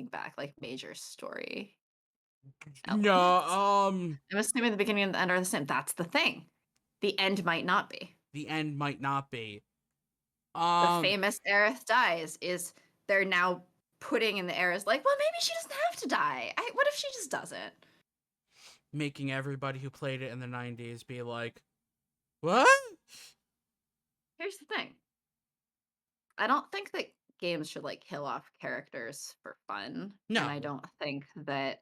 back, like, major story No, elements. I'm assuming the beginning and the end are the same, that's the thing. The end might not be. the end might not be. The Um, famous Aerith dies is they're now putting in the air is like, well, maybe she doesn't have to die. What if she just doesn't? Making everybody who played it in the 90s be like, "What?" Here's the thing. I don't think that games should like kill off characters for fun, and I No. don't think that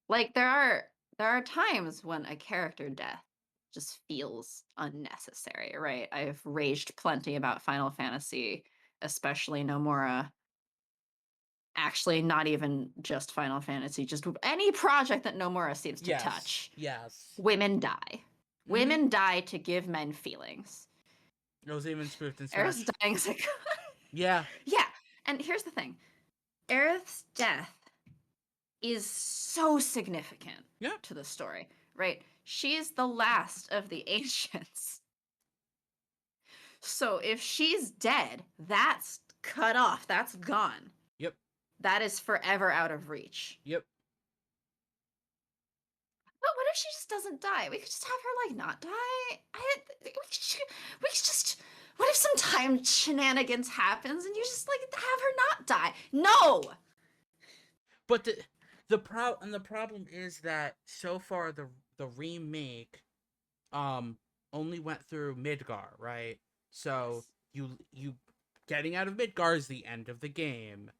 like there are times when a character death just feels unnecessary, right? I've raged plenty about Final Fantasy, especially Nomura. Actually, not even just Final Fantasy, just any project that Nomura seems to Yes. touch. Yes. Women die. Mm-hmm. Women die to give men feelings. It was even spoofed in Eris Smash. dying is like, Yeah. yeah. And here's the thing: Aerith's death is so significant Yeah. to the story, right? She is the last of the ancients. So if she's dead, that's cut off. That's gone. Yep. That is forever out of reach. Yep. But what if she just doesn't die? We could just have her like not die. We could just. What if some time shenanigans happens and you just like have her not die? No. But the problem is that so far the remake only went through Midgar, right? So Yes. you getting out of Midgar is the end of the game.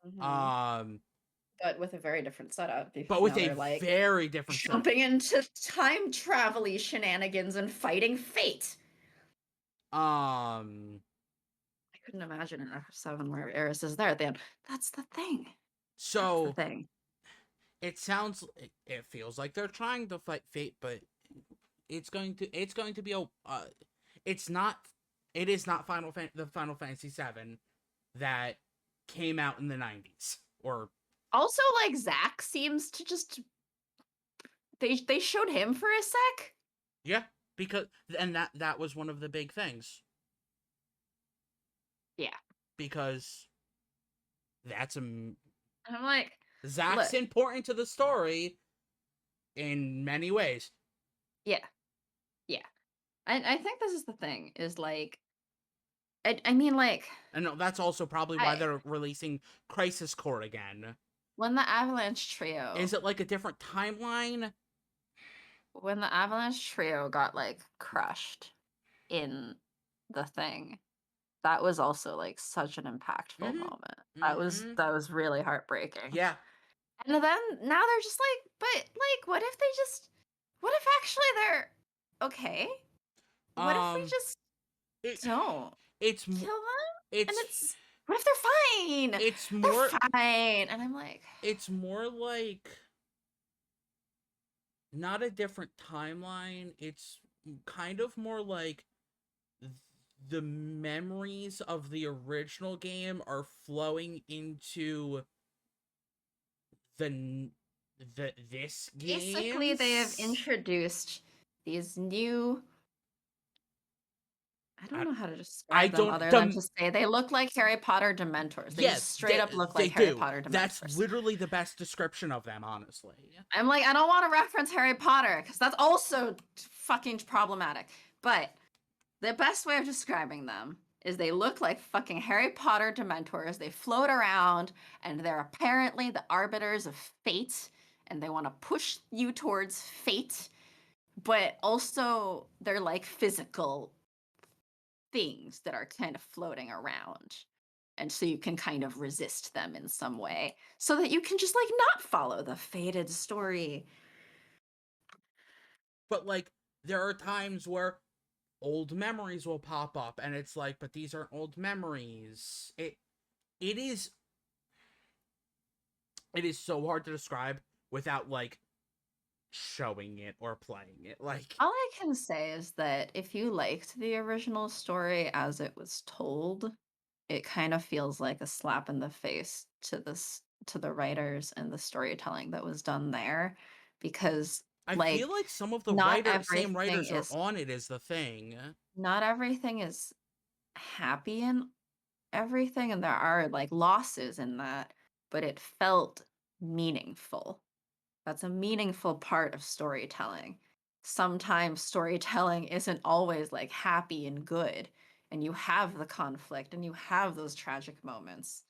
Mhm. Um, But with a very different setup because but with now a they're, like, very different setup. jumping into time travel-y shenanigans and fighting fate. Um, I couldn't imagine an F7 where Eris is there at the end. That's the thing. That's the so thing. it feels like they're trying to fight fate, but it's going to be a it's not it is not the Final Fantasy 7 that came out in the 90s or Also, like, Zack seems to just they showed him for a sec? yeah, because and that was one of the big things Yeah. because that's a And I'm like, Zach's "Look." important to the story in many ways. Yeah, yeah. I think this is the thing, is, like I mean, like, And that's also probably why I they're releasing Crisis Core again. when the Avalanche Trio Is it like a different timeline? when the Avalanche Trio got, like, crushed in the thing, that was also, like, such an impactful Mm-hmm. moment. Mm-hmm. That was really heartbreaking. Yeah. And then now they're just like, "But, like, what if actually they're okay? What if we Um. just It, don't it's kill them?" And it's it's, "What if they're fine? it's more They're fine." And I'm like, it's more like not a different timeline. It's kind of more like the memories of the original game are flowing into the this basically, they have games. introduced these new I don't I, know how to I describe them don't other than them to say they look like Harry Potter Dementors. They yeah, just straight up look they like Harry do. Potter That's Dementors. literally the best description of them, honestly. I'm like, I don't want to reference Harry Potter because that's also fucking problematic. But the best way of describing them is they look like fucking Harry Potter Dementors. They float around and they're apparently the arbiters of fate and they want to push you towards fate, but also they're like physical things that are kind of floating around. And so you can kind of resist them in some way so that you can just like not follow the fated story. But like there are times where old memories will pop up and it's like but these aren't old memories. It is it is so hard to describe without like showing it or playing it. Like All I can say is that if you liked the original story as it was told, it kind of feels like a slap in the face to the writers and the storytelling that was done there because I feel like like some of the not same everything writers are is on it is the thing. not everything is happy in everything and there are like losses in that, but it felt meaningful. That's a meaningful part of storytelling. Sometimes storytelling isn't always like happy and good, and you have the conflict and you have those tragic moments.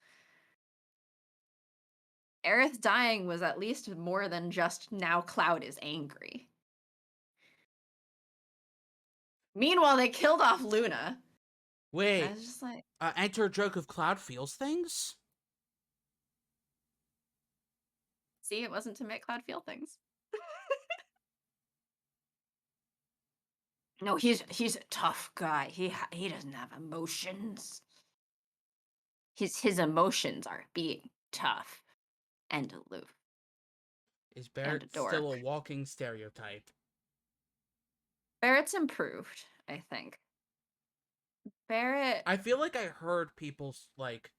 Aerith dying was at least more than just now Cloud is angry. Meanwhile, they killed off Luna. And I Wait, was just like, enter a joke of Cloud feels things? see, it wasn't to make Cloud feel things. No, he's a tough guy. He doesn't have emotions. His emotions are being tough and aloof Is and Barrett a still a dork. walking stereotype? Barrett's improved, I think. Barrett, I feel like I heard people like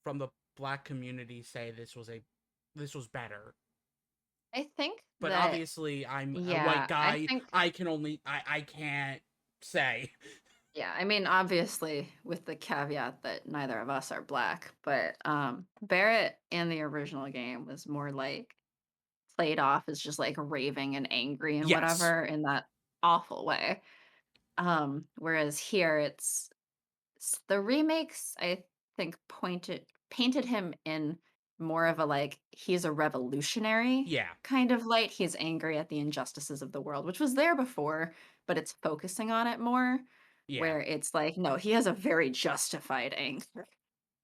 from the black community say this was better. I think But that obviously I'm a white yeah, I guy. think I can't say. yeah, I mean obviously with the caveat that neither of us are black, but Barrett in the original game was more like played off as just like raving and angry and Yes. whatever in that awful way. Whereas here the remakes I think pointed painted him in more of a like he's a revolutionary Yeah. kind of light. He's angry at the injustices of the world, which was there before, but it's focusing on it more. Yeah. where it's like, no, he has a very justified anger.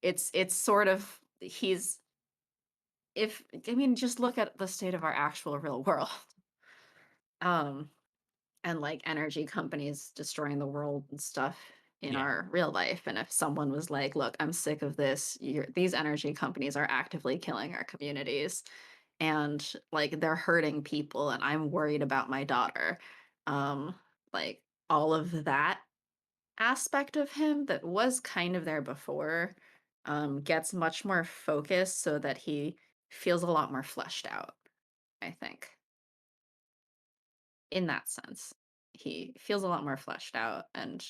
It's sort of he's if I mean, just look at the state of our actual real world. Um, and like energy companies destroying the world and stuff in Yeah. our real life. And if someone was like, look, I'm sick of this, these energy companies are actively killing our communities and like they're hurting people and I'm worried about my daughter. Um, like all of that aspect of him that was kind of there before gets much more focused so that he feels a lot more fleshed out, I think. In that sense, he feels a lot more fleshed out, and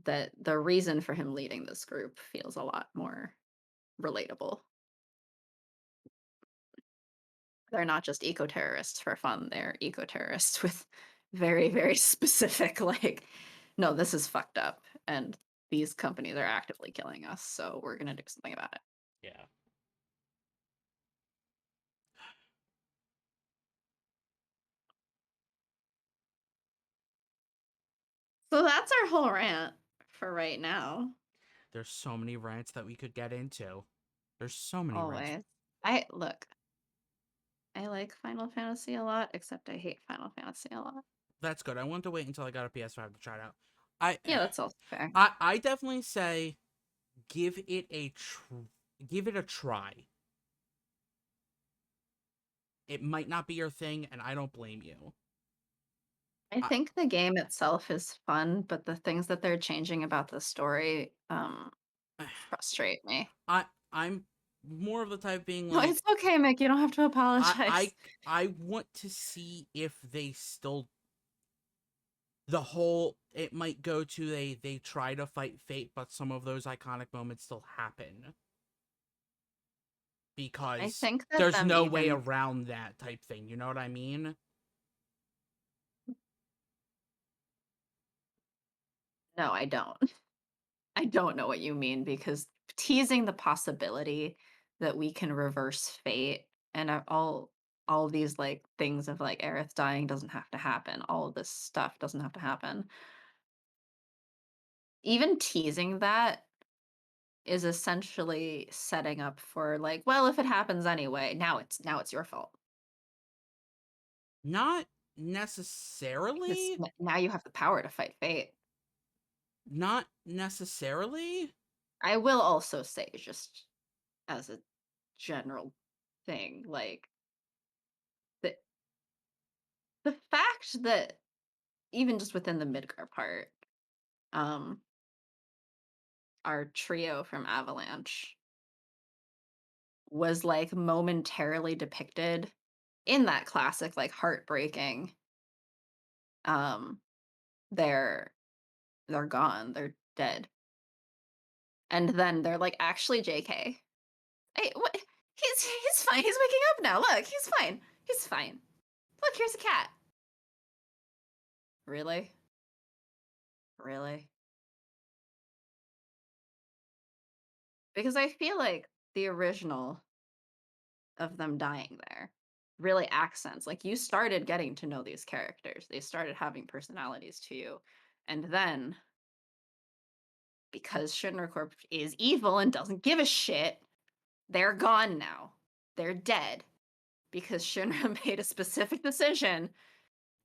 that the reason for him leading this group feels a lot more relatable. They're not just eco terrorists for fun, they're eco terrorists with very, very specific, like, no, this is fucked up, and these companies are actively killing us, so we're gonna do something about it. Yeah. So that's our whole rant for right now. There's so many rants that we could get into. There's so many rants. Always. I look, I like Final Fantasy a lot, except I hate Final Fantasy a lot. That's good. I want to wait until I got a PS5 to try it out. I Yeah, that's also fair. I definitely say give it give it a try. It might not be your thing, and I don't blame you. I I, think the game itself is fun, but the things that they're changing about the story frustrate me. I'm more of the type being No, it's like okay, Mick. You don't have to I apologize. I I want to see if they still the whole it might go to they try to fight fate, but some of those iconic moments still happen I because think that there's them no way even around that type thing. You know what I mean? no, I don't. I don't know what you mean because teasing the possibility that we can reverse fate and all these like things of like Aerith dying doesn't have to happen. All of this stuff doesn't have to happen. Even teasing that is essentially setting up for like, well, if it happens anyway, now it's your fault Not because necessarily. now you have the power to fight fate. Not necessarily. I will also say, just as a general thing, like the the fact that even just within the Midgar part, um, our trio from Avalanche was like momentarily depicted in that classic, like heartbreaking, um, they're they're gone, they're dead. And then they're like, actually, JK. Hey, what he's fine. He's waking up now. Look, he's fine. He's fine. Look, here's a cat. Really? Really? Because I feel like the original of them dying there really accents like you started getting to know these characters. They started having personalities to you. And then because Shinra Corp is evil and doesn't give a shit, they're gone now. They're dead because Shinra made a specific decision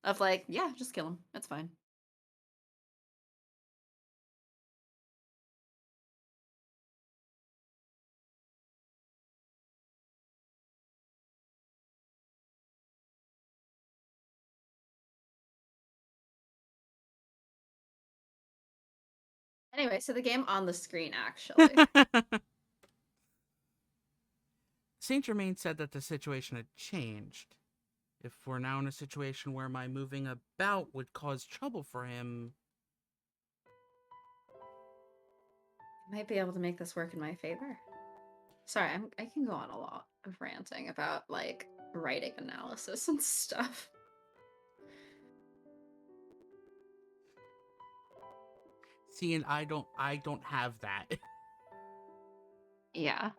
of like, yeah, just kill him. It's fine. Anyway, so the game on the screen actually. Saint-Germain said that the situation had changed. If we're now in a situation where my moving about would cause trouble for him. Might be able to make this work in my favor. Sorry, I can go on a lot of ranting about like writing analysis and stuff. See, and I don't have that. Yeah.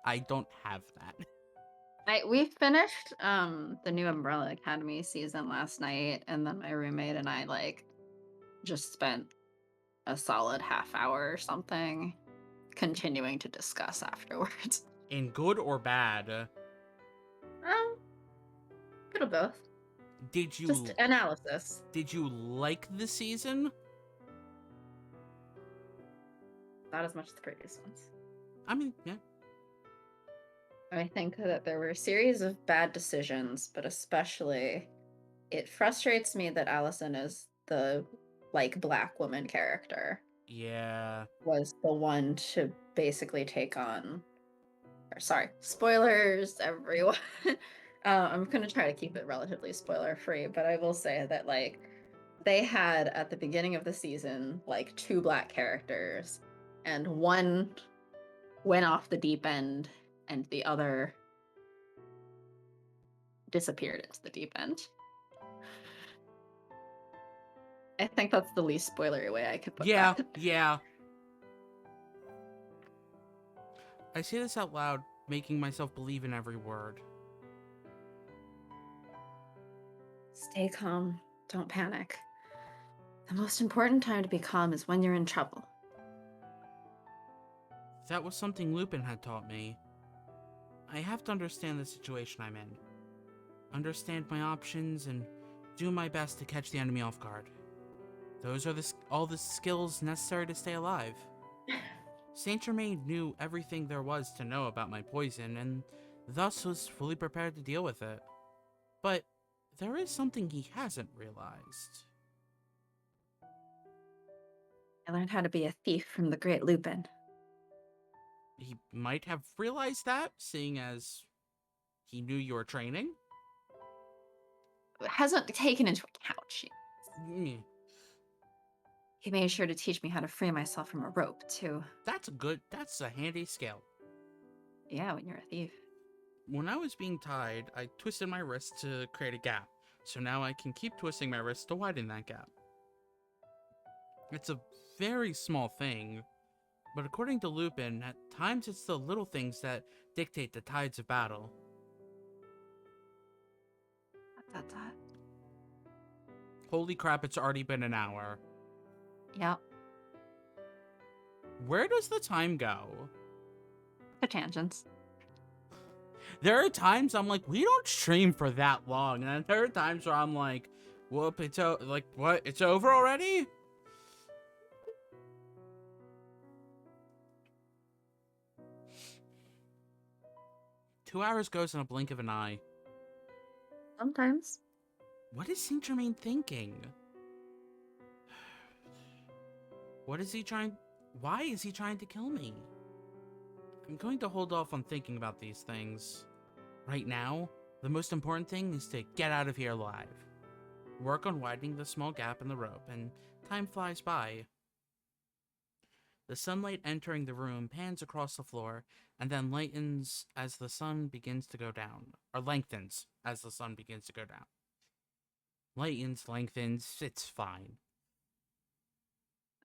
I don't have that. We finished the new Umbrella Academy season last night and then my roommate and I like just spent a solid half hour or something continuing to discuss afterwards. In good or bad? Um, bit of both. Did Just you analysis. did you like the season? Not as much as the previous ones. I mean, yeah. I think that there were a series of bad decisions, but especially it frustrates me that Allison is the like black woman character Yeah. was the one to basically take on or sorry, spoilers everyone. I'm gonna try to keep it relatively spoiler free, but I will say that like they had at the beginning of the season like two black characters and one went off the deep end and the other disappeared into the deep end. I think that's the least spoilery way I could put Yeah, that. yeah. I say this out loud, making myself believe in every word. Stay calm. Don't panic. The most important time to be calm is when you're in trouble. That was something Lupin had taught me. I have to understand the situation I'm in. Understand my options and do my best to catch the enemy off guard. Those are all the skills necessary to stay alive. Saint-Germain knew everything there was to know about my poison and thus was fully prepared to deal with it. But there is something he hasn't realized. I learned how to be a thief from the great Lupin. He might have realized that, seeing as he knew you were training. It hasn't taken into account. Mm, He made sure to teach me how to free myself from a rope, too. that's a handy skill. Yeah, when you're a thief. When I was being tied, I twisted my wrist to create a gap, so now I can keep twisting my wrist to widen that gap. It's a very small thing, but according to Lupin, at times it's the little things that dictate the tides of battle. That. Holy crap, it's already been an hour. Yep. Where does the time go? The tangents. There are times I'm like, we don't stream for that long, and then there are times where I'm like, whoop, like, what? It's over already? Two hours goes in a blink of an eye. Sometimes. What is Saint-Germain thinking? What is he trying? Why is he trying to kill me? I'm going to hold off on thinking about these things. Right now, the most important thing is to get out of here alive. Work on widening the small gap in the rope, and time flies by. The sunlight entering the room pans across the floor, and then lightens as the sun begins to go down. Or lengthens as the sun begins to go down. Lightens, lengthens, it's fine.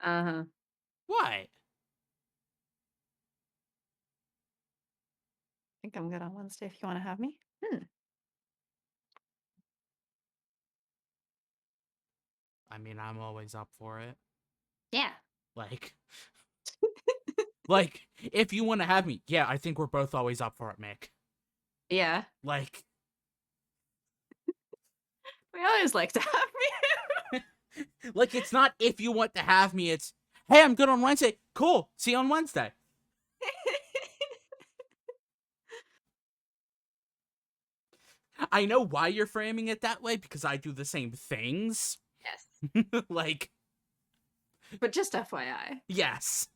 Uh-huh. What? I think I'm good on Wednesday if you want to have me. I mean, I'm always up for it. Yeah. Like, like, if you want to have me, yeah, I think we're both always up for it, Mick. Yeah. Like, We always like to have me. like, it's not if you want to have me, it's, hey, I'm good on Wednesday. Cool. See you on Wednesday. I know why you're framing it that way, because I do the same things. Yes. Like, But just FYI. yes.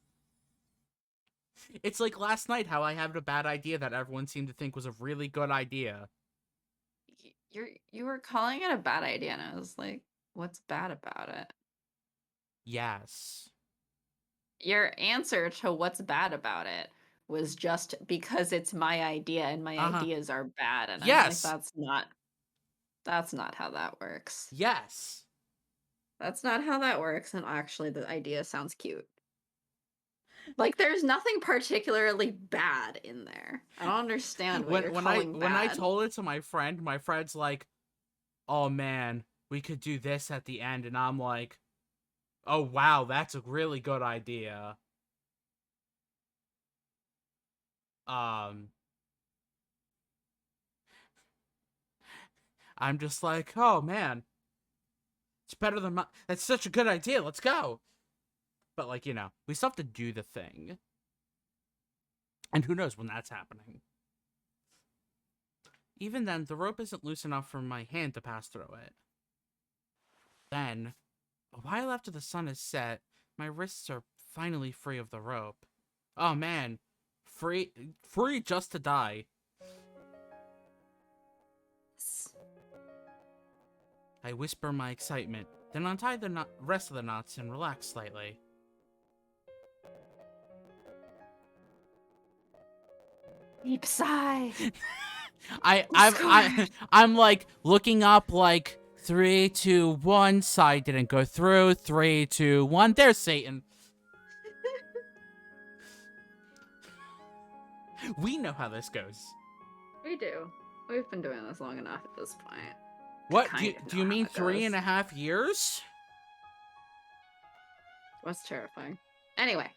It's like last night how I had a bad idea that everyone seemed to think was a really good idea. You were calling it a bad idea, and I was like, what's bad about it? Yes. Your answer to what's bad about it was just because it's my idea and my Uh-huh. ideas are bad. And I'm like, Yes. that's not how that works. Yes. That's not how that works. And actually the idea sounds cute. Like there's nothing particularly bad in there. I don't understand what you're calling When I bad. told it to my friend's like, "Oh man, we could do this at the end," and I'm like, Oh, wow, that's a really good idea. Um, I'm just like, oh, man. It's better than my... That's such a good idea. Let's go. But, like, you know, we still have to do the thing. And who knows when that's happening. Even then, the rope isn't loose enough for my hand to pass through it. Then, a while after the sun is set, my wrists are finally free of the rope. Oh, man. Free just to die. I whisper my excitement, then untie the rest of the knots and relax slightly. Deep sigh. I'm like looking up like 3, 2, 1. Side didn't go through. 3, 2, 1. There's Satan. We know how this goes. We do. We've been doing this long enough at this point. What do you mean 3.5 years? What's terrifying? Anyway.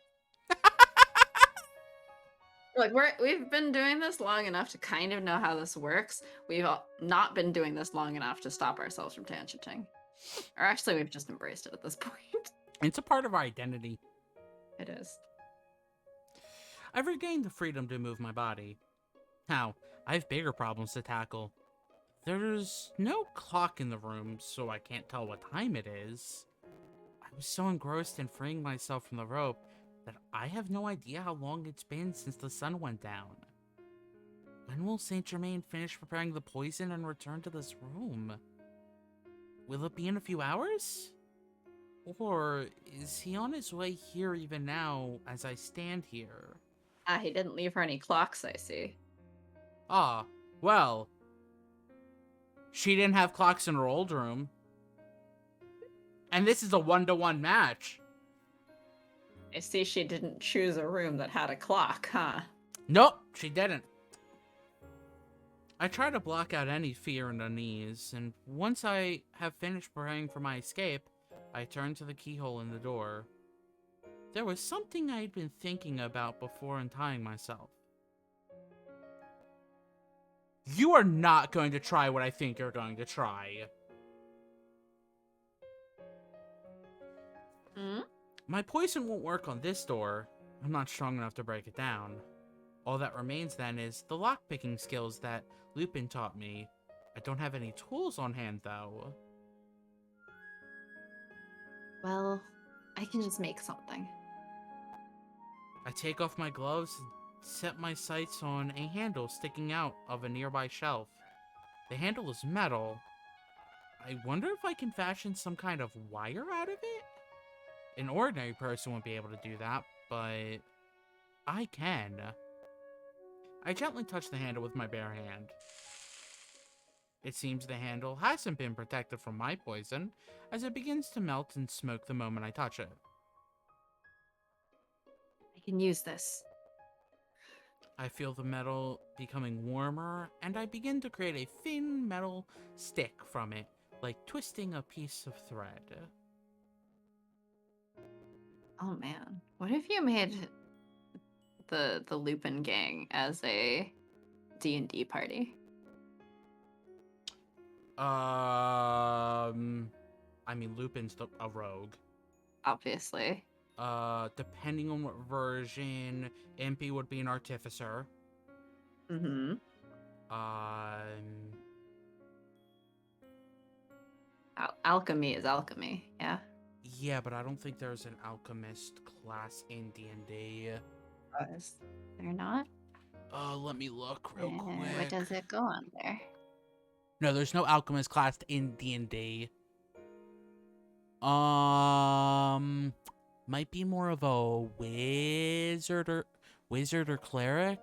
Look, we've been doing this long enough to kind of know how this works. We've not been doing this long enough to stop ourselves from tangenting. Or actually, we've just embraced it at this point. It's a part of our identity. It is. I've regained the freedom to move my body. Now, I have bigger problems to tackle. There's no clock in the room, so I can't tell what time it is. I was so engrossed in freeing myself from the rope that I have no idea how long it's been since the sun went down. When will Saint-Germain finish preparing the poison and return to this room? Will it be in a few hours? Or is he on his way here even now as I stand here? Ah, he didn't leave her any clocks, I see. Ah, well. She didn't have clocks in her old room. And this is a 1-to-1 match. I see she didn't choose a room that had a clock, huh? Nope, she didn't. I try to block out any fear and unease, and once I have finished praying for my escape, I turn to the keyhole in the door. There was something I'd been thinking about before untying myself. You are not going to try what I think you're going to try. Hmm? My poison won't work on this door. I'm not strong enough to break it down. All that remains then is the lockpicking skills that Lupin taught me. I don't have any tools on hand, though. Well, I can just make something. I take off my gloves and set my sights on a handle sticking out of a nearby shelf. The handle is metal. I wonder if I can fashion some kind of wire out of it? An ordinary person won't be able to do that, but I can. I gently touch the handle with my bare hand. It seems the handle hasn't been protected from my poison, as it begins to melt and smoke the moment I touch it. I can use this. I feel the metal becoming warmer, and I begin to create a thin metal stick from it, like twisting a piece of thread. Oh man, what if you made the Lupin gang as a D&D party? I mean, Lupin's a rogue. Obviously. Depending on what version, Impy would be an artificer. Mm-hmm. Alchemy is alchemy, yeah. Yeah, but I don't think there's an alchemist class in D&D. They're not? Let me look real quick. What does it go on there? No, there's no alchemist class in D&D. Might be more of a wizard or cleric.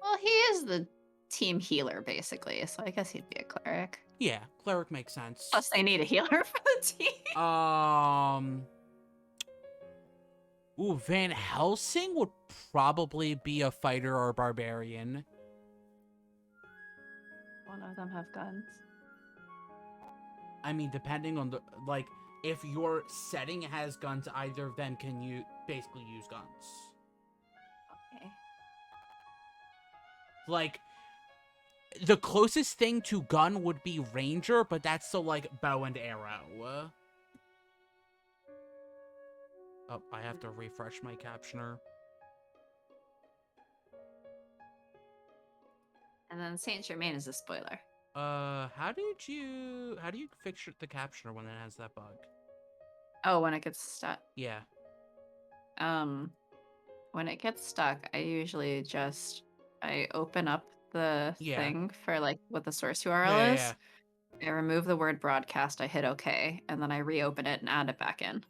Well, he is the team healer, basically, so I guess he'd be a cleric. Yeah, cleric makes sense. Plus, they need a healer for the team. Ooh, Van Helsing would probably be a fighter or a barbarian. One of them have guns. I mean, depending on the, like, if your setting has guns, either of them can you basically use guns. Okay. Like, the closest thing to gun would be ranger, but that's still like bow and arrow. Oh, I have to refresh my captioner. And then Saint-Germain is a spoiler. How do you fix the captioner when it has that bug? Oh, when it gets stuck. Yeah. When it gets stuck, I usually I open up the Yeah. thing for like what the source Yeah, URL yeah, is. I remove the word broadcast, I hit OK, and then I reopen it and add it back in.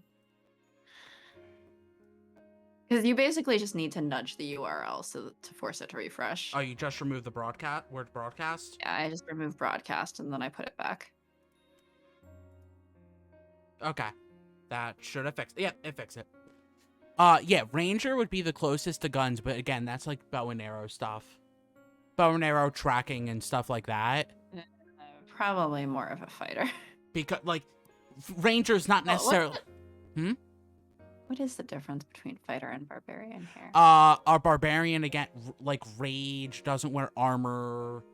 Because you basically just need to nudge the URL to force it to refresh. Oh, you just remove the word broadcast? Yeah, I just remove broadcast and then I put it back. Okay. That should have fixed it. Yeah, it fixed it. Yeah, ranger would be the closest to guns, but again, that's like bow and arrow stuff. Bow and arrow tracking and stuff like that. Probably more of a fighter. Because, like, ranger's not necessarily... What is the difference between fighter and barbarian here? Our barbarian, again, like, rage, doesn't wear armor.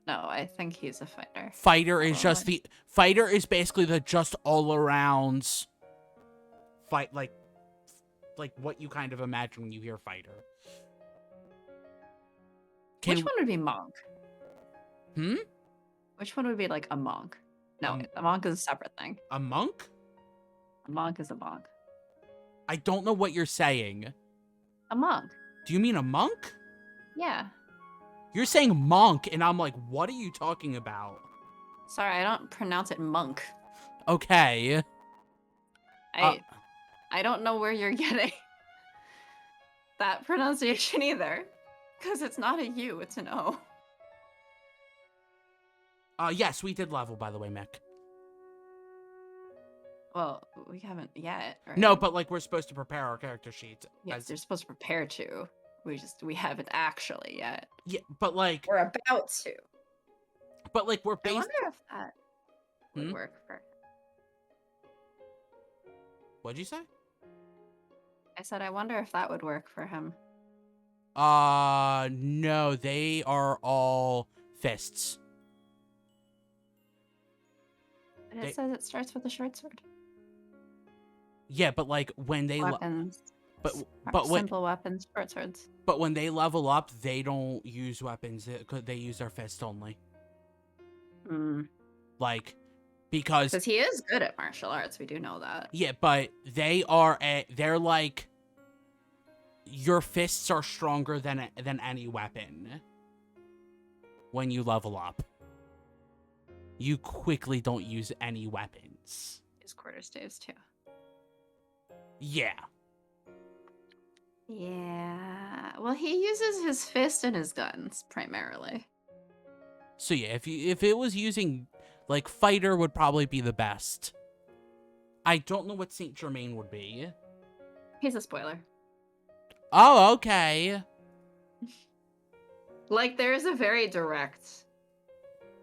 No, I think he's a fighter. Fighter is just the... Fighter is basically the just all-around fight, like what you kind of imagine when you hear fighter. Which one would be monk? Hmm? Which one would be like a monk? No, a monk is a separate thing. A monk? A monk is a monk. I don't know what you're saying. A monk. Do you mean a monk? Yeah. You're saying monk, and I'm like, what are you talking about? Sorry, I don't pronounce it monk. Okay. I don't know where you're getting that pronunciation either. Because it's not a U, it's an O. Yes, we did level, by the way, Mick. Well, we haven't yet, right? No, but like we're supposed to prepare our character sheets. Yes, you're supposed to prepare to. We haven't actually yet. Yeah, but like we're about to. But like we're based. I wonder if that would work for. What'd you say? I said I wonder if that would work for him. No, they are all fists. But it says it starts with a short sword. Yeah, but like when they weapons, but simple weapons, short swords. But when they level up, they don't use weapons. They use their fist only. Like, because he is good at martial arts, we do know that. Yeah, but they're like, your fists are stronger than any weapon. When you level up, you quickly don't use any weapons. His quarterstaves too. Yeah. Yeah. Well, he uses his fist and his guns primarily. So yeah, if it was using, like, fighter would probably be the best. I don't know what Saint-Germain would be. He's a spoiler. Oh, okay. Like, there's a very direct,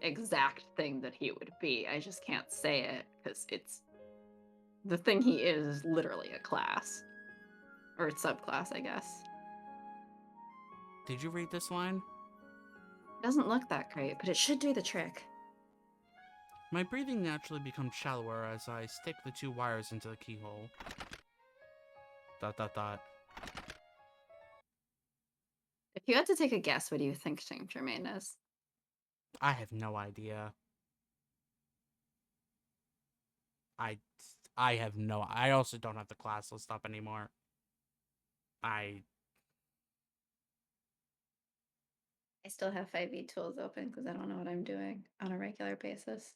exact thing that he would be. I just can't say it because it's the thing he is literally a class. Or subclass, I guess. Did you read this line? It doesn't look that great, but it should do the trick. My breathing naturally becomes shallower as I stick the 2 wires into the keyhole. ... If you had to take a guess, what do you think Saint-Germain is? I have no idea. I have no... I also don't have the class list up anymore. I still have 5e tools open because I don't know what I'm doing on a regular basis.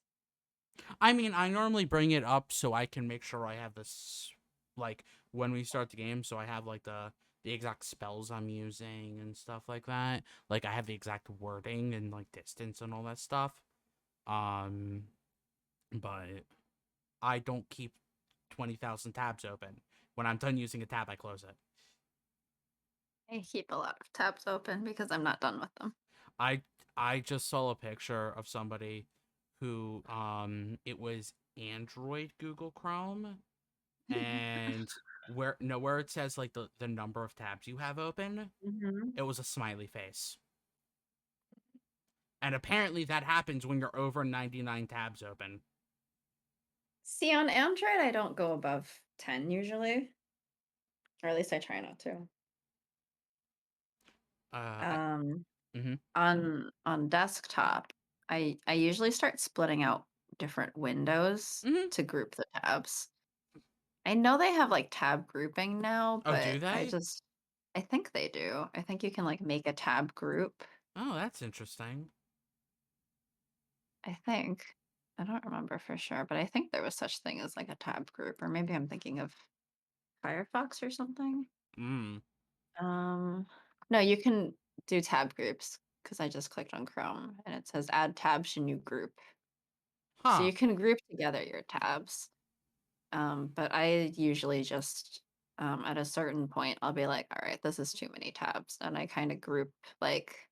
I mean, I normally bring it up so I can make sure I have this, like, when we start the game, so I have, like, the exact spells I'm using and stuff like that. Like, I have the exact wording and, like, distance and all that stuff. But I don't keep 20,000 tabs open. When I'm done using a tab, I close it. I keep a lot of tabs open because I'm not done with them. I just saw a picture of somebody who it was Android Google Chrome, and where it says like the number of tabs you have open, Mhm. it was a smiley face. And apparently that happens when you're over 99 tabs open. See, on Android, I don't go above 10 usually, or at least I try not to. Uh, I, Um, mm-hmm, on desktop, I usually start splitting out different windows mm-hmm. to group the tabs. I know they have like tab grouping now, Oh, do but they? I think they do. I think you can like make a tab group. Oh, that's interesting. I think. I don't remember for sure, but I think there was such thing as like a tab group, or maybe I'm thinking of Firefox or something. Mm. Um, no, you can do tab groups because I just clicked on Chrome and it says add tabs to new group. So Huh. you can group together your tabs. But I usually just at a certain point I'll be like, all right, this is too many tabs. And I kind of group like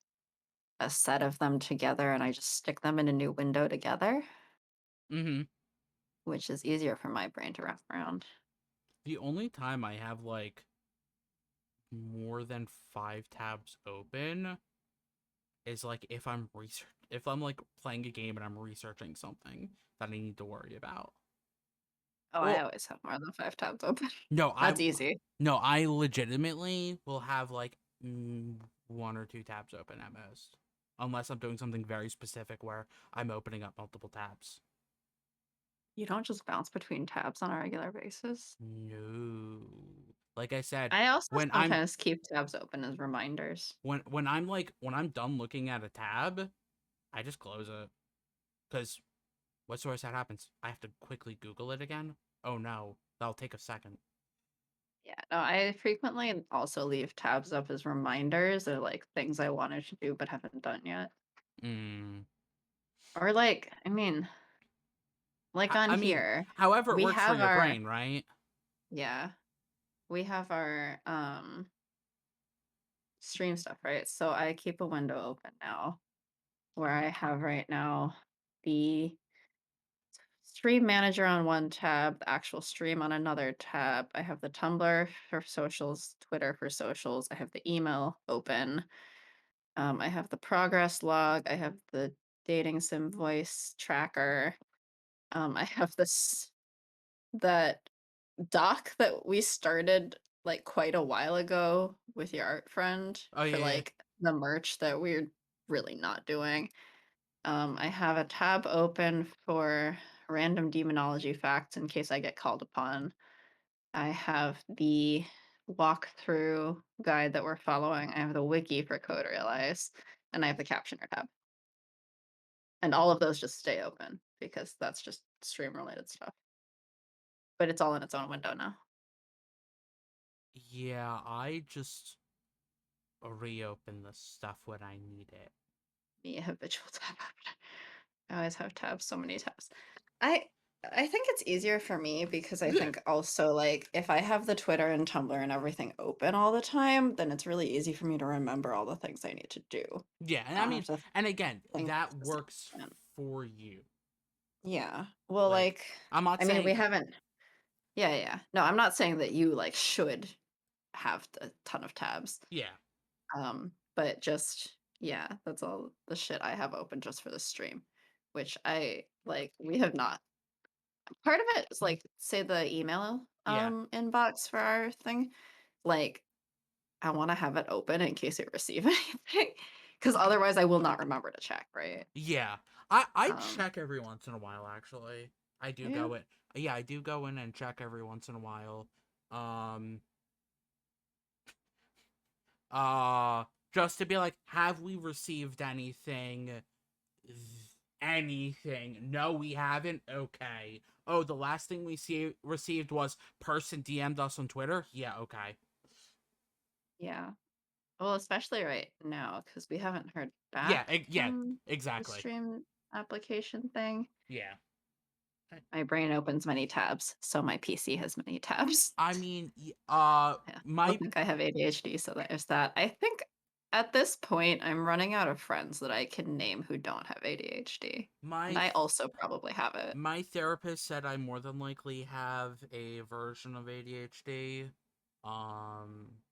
a set of them together and I just stick them in a new window together, Mm-hmm. which is easier for my brain to wrap around. The only time I have like more than 5 tabs open is like if I'm like playing a game and I'm researching something that I need to worry about. Oh, I Well, always have more than 5 tabs open. no, That's easy. I legitimately will have like 1 or 2 tabs open at most, unless I'm doing something very specific where I'm opening up multiple tabs. You don't just bounce between tabs on a regular basis. No, like I said, I also when I'm sometimes keep tabs open as reminders. when I'm done looking at a tab, I just close it because what's the worst that happens? I have to quickly Google it again. Oh no, that'll take a second. Yeah, no, I frequently also leave tabs up as reminders or like things I wanted to do but haven't done yet. Mm. Or like, I mean, like on I mean, here, however it we works for have your our brain, right? yeah, we have our stream stuff, right? So I keep a window open now where I have right now the stream manager on one tab, the actual stream on another tab. I have the Tumblr for socials, Twitter for socials. I have the email open. I have the progress log. I have the dating sim voice tracker. I have this that doc that we started like quite a while ago with your art friend Oh for yeah, like the merch that we're really not doing. I have a tab open for random demonology facts in case I get called upon. I have the walkthrough guide that we're following. I have the wiki for Code Realize, and I have the captioner tab. And all of those just stay open because that's just stream related stuff. But it's all in its own window now. yeah. I just reopen the stuff when I need it. Me habitual tab opener. I always have tabs, so many tabs. I I think it's easier for me because I think also like if I have the Twitter and Tumblr and everything open all the time, then it's really easy for me to remember all the things I need to do. Yeah, and I I don't have mean, to and again, think that to some works extent. for you. Yeah. Well, Like, like I'm not I mean, we saying, haven't yeah, yeah. No, I'm not saying that you like should have a ton of tabs. yeah, But just yeah, that's all the shit I have open just for the stream, which I like we have not. Part of it is like say the email yeah, inbox for our thing. Like I want to have it open in case it receive anything cuz otherwise I will not remember to check, right? yeah. I Um check every once in a while. Actually, I do yeah. go in. Yeah, I do go in and check every once in a while. Um, uh, just to be like, have we received anything? Anything? No, we haven't. Okay. Oh, the last thing we received was person DM'd us on Twitter. Yeah. Okay. Yeah. Well, especially right now cuz we haven't heard Yeah. back Yeah. from the Exactly. stream application thing. Yeah. I My brain opens many tabs, so my PC has many tabs. I mean, Yeah. People my think I have ADHD, so there's that. I think At this point, I'm running out of friends that I can name who don't have ADHD, and My I also probably have it. my therapist said I more than likely have a version of ADHD. Um,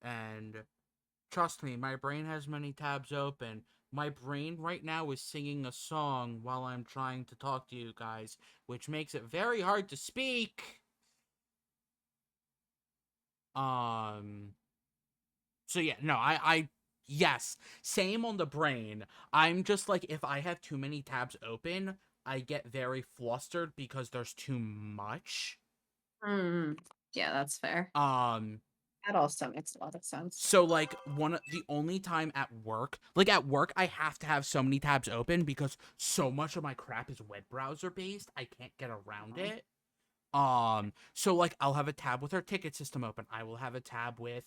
and trust me, my brain has many tabs open. My brain right now is singing a song while I'm trying to talk to you guys, which makes it very hard to speak. Um, so yeah, no, yes, same on the brain. I'm just like, if I have too many tabs open, I get very flustered because there's too much. Mm, yeah, that's fair. Um, That also makes a lot of sense. so like the only time at work, like at work, I have to have so many tabs open because so much of my crap is web browser based. I can't get around Mhm. it. So like I'll have a tab with our ticket system open. I will have a tab with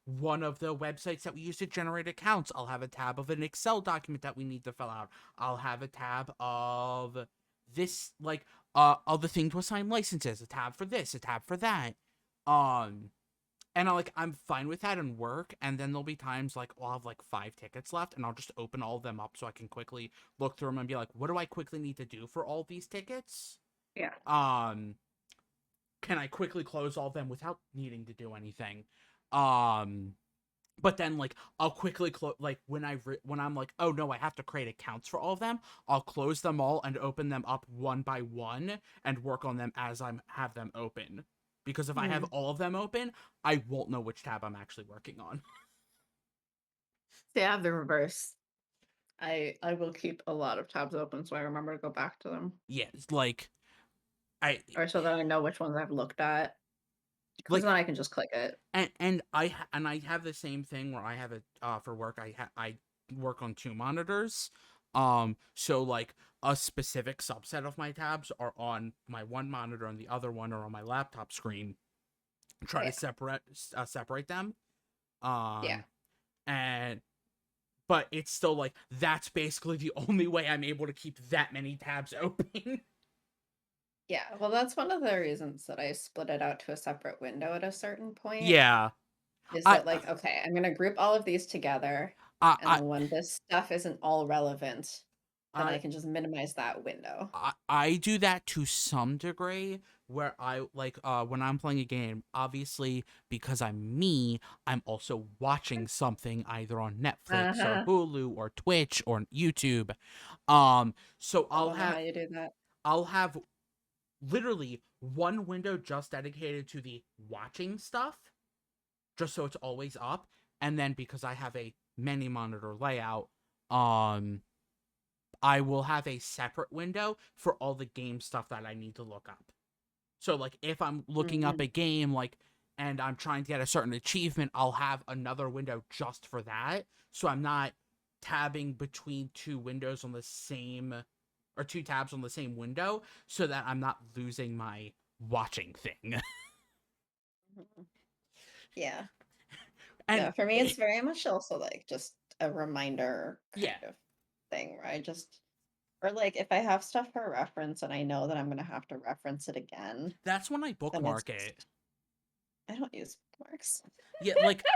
one of the websites that we use to generate accounts. I'll have a tab of an Excel document that we need to fill out. I'll have a tab of this like other thing to assign licenses, a tab for this, a tab for that. Um and I'm fine with that in work, and then there'll be times like I'll have like 5 tickets left, and I'll just open all of them up so I can quickly look through them and be like, what do I quickly need to do for all these tickets? Yeah. Um, can I quickly close all of them without needing to do anything? Um, but then like I'll quickly close like when I'm like, oh no, I have to create accounts for all of them. I'll close them all and open them up one by one and work on them as I have them open. Because if I have Mm. all of them open, I won't know which tab I'm actually working on. See, I have the reverse. I will keep a lot of tabs open so I remember to go back to them, Yeah, it's like I or so that I know which ones I've looked at, because like then I can just click it. and I have the same thing where I have it for work. I work on 2 monitors. So like a specific subset of my tabs are on my one monitor and the other one are on my laptop screen. Try to Yeah. separate them. Yeah. Um and but it's still like that's basically the only way I'm able to keep that many tabs open. Yeah. Well, that's one of the reasons that I split it out to a separate window at a certain point. Yeah. Is I that like, okay, I'm gonna group all of these together, and I then when this stuff isn't all relevant, then I I can just minimize that window. I do that to some degree where I like when I'm playing a game, obviously because I'm me, I'm also watching something either on Netflix or Uh-huh. Hulu or Twitch or YouTube. So I don't know how you do that. I'll have literally one window just dedicated to the watching stuff, just so it's always up, and then because I have a many monitor layout, um I will have a separate window for all the game stuff that I need to look up. So like if I'm looking up Mhm. a game and I'm trying to get a certain achievement, I'll have another window just for that. So I'm not tabbing between 2 windows on the same or 2 tabs on the same window so that I'm not losing my watching thing. Mhm. Yeah. And No, for me, it's very much also like just a reminder yeah, kind of thing where I just, or like if I have stuff for reference and I know that I'm gonna have to reference it again, that's when I then it's bookmark it. just, I don't use bookmarks. Yeah, like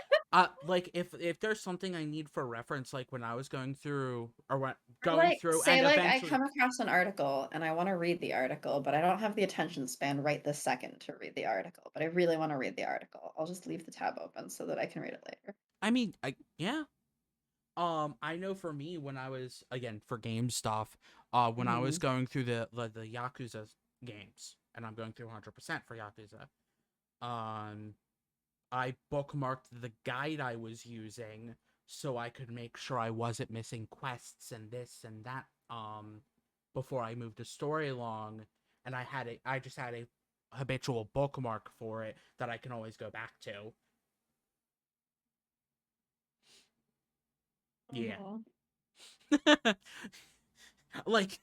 if there's something I need for reference, like when I was going through or when Or going like, through and say like I eventually come across an article and I want to read the article, but I don't have the attention span right this second to read the article, but I really want to read the article. I'll just leave the tab open so that I can read it later. I mean, yeah. I know for me when I was again for game stuff, when I was Hmm. going through the Yakuza games, and I'm going through 100% for Yakuza. Um, I bookmarked the guide I was using so I could make sure I wasn't missing quests and this and that. Before I moved the story along, and I just had a habitual bookmark for it that I can always go back to. Yeah. Hmm. Like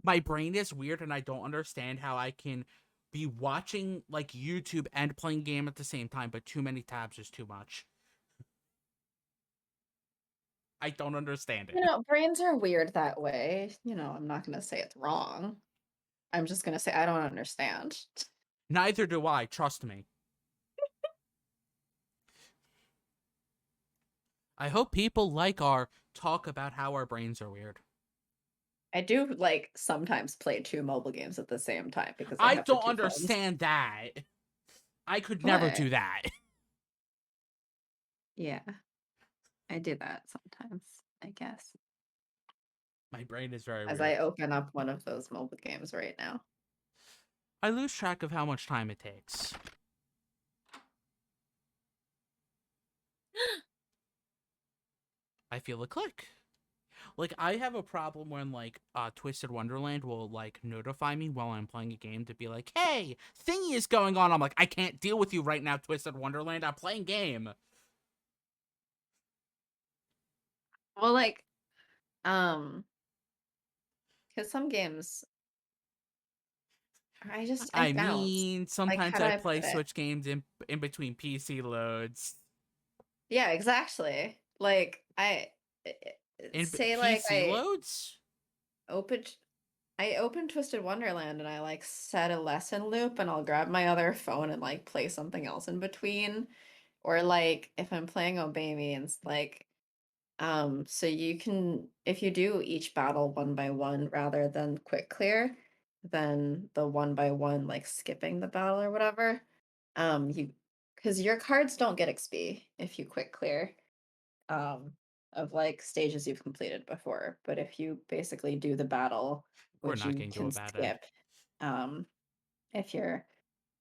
my brain is weird and I don't understand how I can be watching like YouTube and playing game at the same time, but too many tabs is too much. I don't understand You it. know, brains are weird that way. I'm not going to say it's wrong. I'm just going to say I don't understand. Neither do I, trust me. I hope people like our talk about how our brains are weird. I do like sometimes play two mobile games at the same time because I I have the don't two phones. understand that. I could never What? do that. Yeah, I do that sometimes, I guess. My brain is very As weird. I open up one of those mobile games right now. I lose track of how much time it takes. I feel a click. Like I have a problem when like Twisted Wonderland will like notify me while I'm playing a game to be like, "Hey, thingy is going on." I'm like, "I can't deal with you right now, Twisted Wonderland. I'm playing game." Well, like, um, because some games I I bounce. mean, Like, sometimes how do I I play put it? Switch games in between PC loads. Yeah, exactly. Like, In say like PC loads? opened I open Twisted Wonderland and I like set a lesson loop and I'll grab my other phone and like play something else in between. Or like if I'm playing Oh Baby and it's like so you can if you do each battle one by one rather than quick clear, then the one by one like skipping the battle or whatever, you because your cards don't get XP if you quick clear um of like stages you've completed before. But if you basically do the battle, We're which not you getting to can a bad end. skip, um, if you're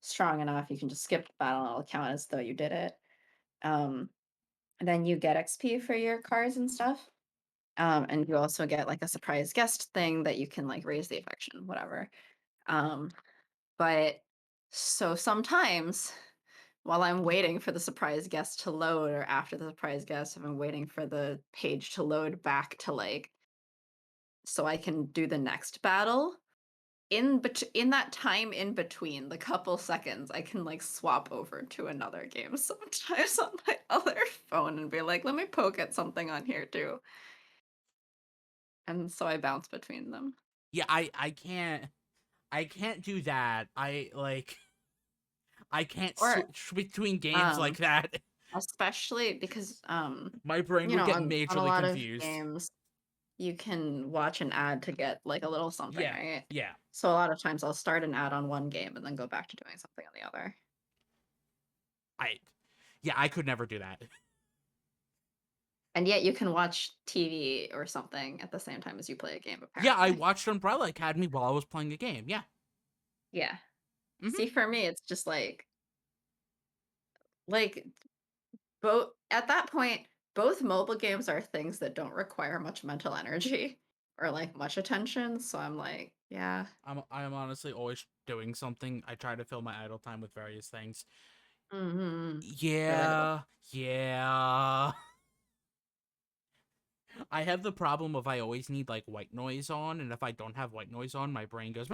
strong enough, you can just skip the battle and it'll count as though you did it. Um, and then you get XP for your cards and stuff. And you also get like a surprise guest thing that you can like raise the affection, whatever. Um, but so sometimes while I'm waiting for the surprise guest to load, or after the surprise guest, if I'm waiting for the page to load back to like so I can do the next battle, in that time in between, the couple seconds, I can like swap over to another game sometimes on my other phone and be like, let me poke at something on here too. And so I bounce between them. Yeah, I can't do that. I can't Or switch between games like um that. especially because My brain you would know, get on a majorly lot of confused. games you can watch an ad to get like a little something, Yeah, right? yeah. So a lot of times I'll start an ad on one game and then go back to doing something on the other. I yeah, I could never do that. And yet you can watch TV or something at the same time as you play a game, Yeah, I apparently. watched Umbrella Academy while I was playing a game. Yeah. Yeah. Hmm. See, for me, it's just like both at that point, both mobile games are things that don't require much mental energy or like much attention. So I'm like, yeah. I'm honestly always doing something. I try to fill my idle time with various things. Relatable. Yeah, yeah. I have the problem of I always need like white noise on, and if I don't have white noise on, my brain goes.